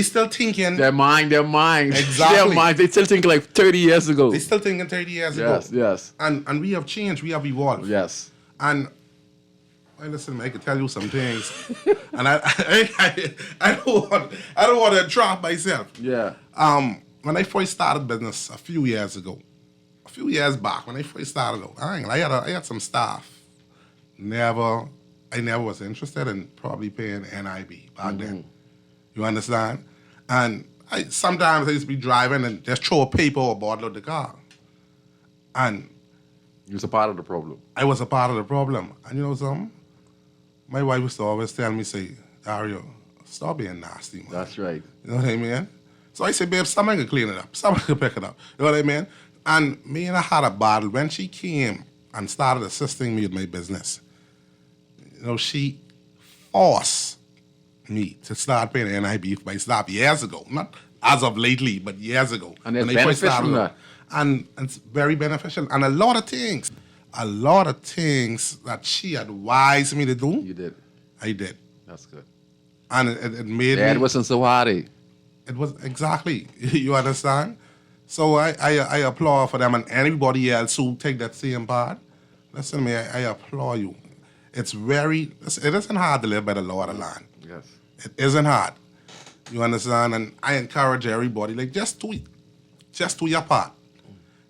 still thinking. Their mind. Exactly. Their mind. They still think like 30 years ago. They still thinking 30 years ago. Yes. And we have changed. We have evolved. Yes. And well, listen, I can tell you some things, and I don't want to trap myself. Yeah. When I first started business a few years back, when I first started out, I had some staff. I never was interested in probably paying NIB back then. You understand? And sometimes I used to be driving and just throw a paper or a bottle of the car. And you was a part of the problem. I was a part of the problem. And you know something? My wife used to always tell me, say, Dario, stop being nasty, man. That's right. You know what I mean? So I said, babe, someone can clean it up. Someone can pick it up. You know what I mean? And me and I had a battle. When she came and started assisting me with my business, you know, she forced me to start paying NIB for my staff years ago. Not as of lately, but years ago. And there's benefits from that. And it's very beneficial. And a lot of things that she advised me to do. You did. I did. That's good. And it made Dad me. wasn't so hard. It was exactly. You understand? So I applaud for them and anybody else who take that same part. Listen to me, I applaud you. It isn't hard to live by the law of the land. Yes. It isn't hard. You understand? And I encourage everybody, like, just do your part.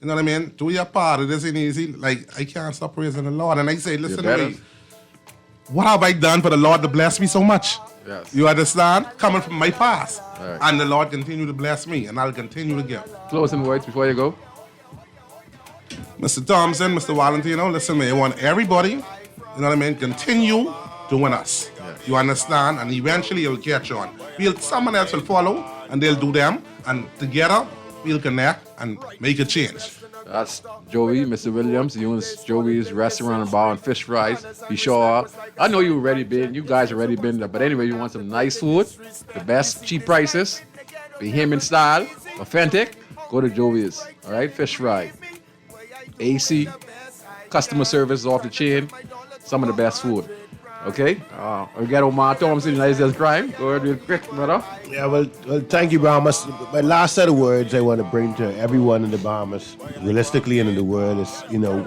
You know what I mean? Do your part. It isn't easy. Like, I can't stop praising the Lord. And I say, listen to me. What have I done for the Lord to bless me so much? Yes. You understand? Coming from my past. Right. And the Lord continue to bless me, and I'll continue to give. Closing words before you go. Mr. Thompson, Mr. Valentino, listen to me. I want everybody, you know what I mean, continue doing us. Yes. You understand? And eventually you'll catch on. Someone else will follow, and they'll do them, and together we'll connect and make a change. That's Joey, Mr. Williams. He owns Joey's Restaurant and Bar and Fish Fries. Be sure. I know you guys already been there. But anyway, you want some nice food, the best cheap prices, Bahamian style, authentic, go to Joey's. All right, fish fry. AC, customer service off the chain, some of the best food. Okay? We got Omar Thompson, United States Crime. Go ahead real quick, brother. Yeah, well, thank you, Bahamas. My last set of words I want to bring to everyone in the Bahamas, realistically and in the world, is, you know,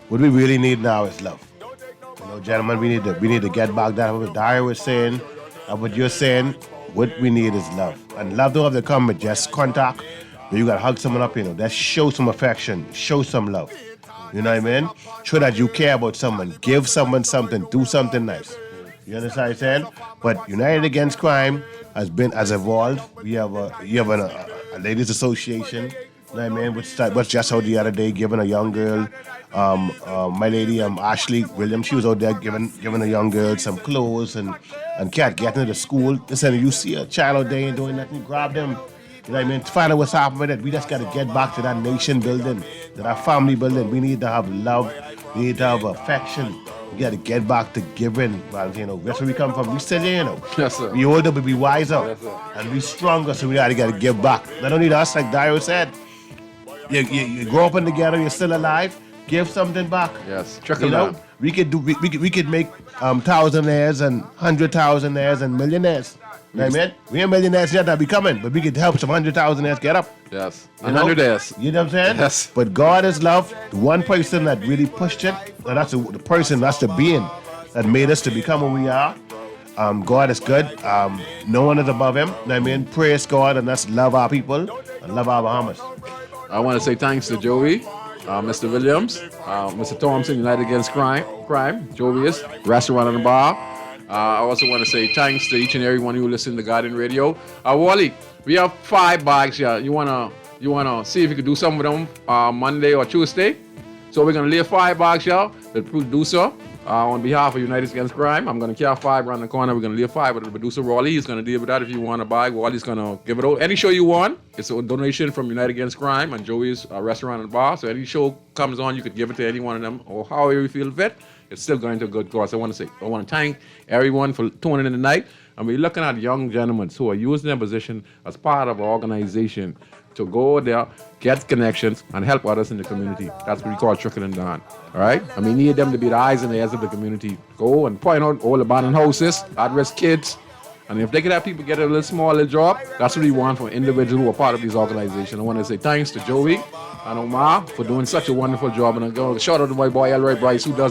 what we really need now is love. You know, gentlemen, we need to get back down what Dario was saying, and what you're saying. What we need is love. And love don't have to come with just contact. You got to hug someone up, you know. That show some affection, show some love. You know what I mean? Show that you care about someone. Give someone something. Do something nice. You understand what I'm saying? But United Against Crime has evolved. You have a ladies' association. You know what I mean? Which just out the other day, giving a young girl, my lady Ashley Williams, she was out there giving a young girl some clothes and can't get into the school. Listen, you see a child out there ain't doing nothing, grab them. You know what I mean? To find out what's happening with it, we just got to get back to that nation building, to that family building. We need to have love. We need to have affection. We got to get back to giving, Valentino. That's where we come from. We still here, you know. Yes, sir. We older, but we wiser. Yes, sir. And we stronger, so we got to give back. Not only us, like Dario said, you grow up together, you're still alive, give something back. Yes, trickle down. We could make thousandaires and 100,000aires and millionaires. You know what I mean? We ain't millionaires yet that be coming, but we could help some 100,000aires get up. Yes. You know? 100aires. You know what I'm saying? Yes. But God is love. The one person that really pushed it, and that's the person, that's the being that made us to become who we are. God is good. No one is above him. You know what I mean? Praise God, and let's love our people and love our Bahamas. I want to say thanks to Joey, Mr. Williams, Mr. Thompson, United Against Crime, Joey's Restaurant and Bar. I also want to say thanks to each and every one who listen to Guardian Radio. Wally, we have 5 bags here. You wanna see if you could do some with them Monday or Tuesday? So we're gonna leave 5 bags here. The producer, on behalf of United Against Crime, I'm gonna carry 5 around the corner. We're gonna leave 5 with the producer Wally. He's gonna deal with that. If you want a bag, Wally's gonna give it out. Any show you want, it's a donation from United Against Crime and Joey's restaurant and bar. So any show comes on, you could give it to any one of them or however you feel fit. It's still going to a good cause. I want to thank everyone for tuning in tonight. And we're looking at young gentlemen who are using their position as part of our organization to go there, get connections, and help others in the community. That's what we call trickling down. All right? And we need them to be the eyes and the ears of the community. Go and point out all abandoned houses, at-risk kids. And if they could have people get a little job, that's what we want from individuals who are part of these organizations. I want to say thanks to Joey and Omar for doing such a wonderful job. And I go shout out to my boy Elroy Bryce, who does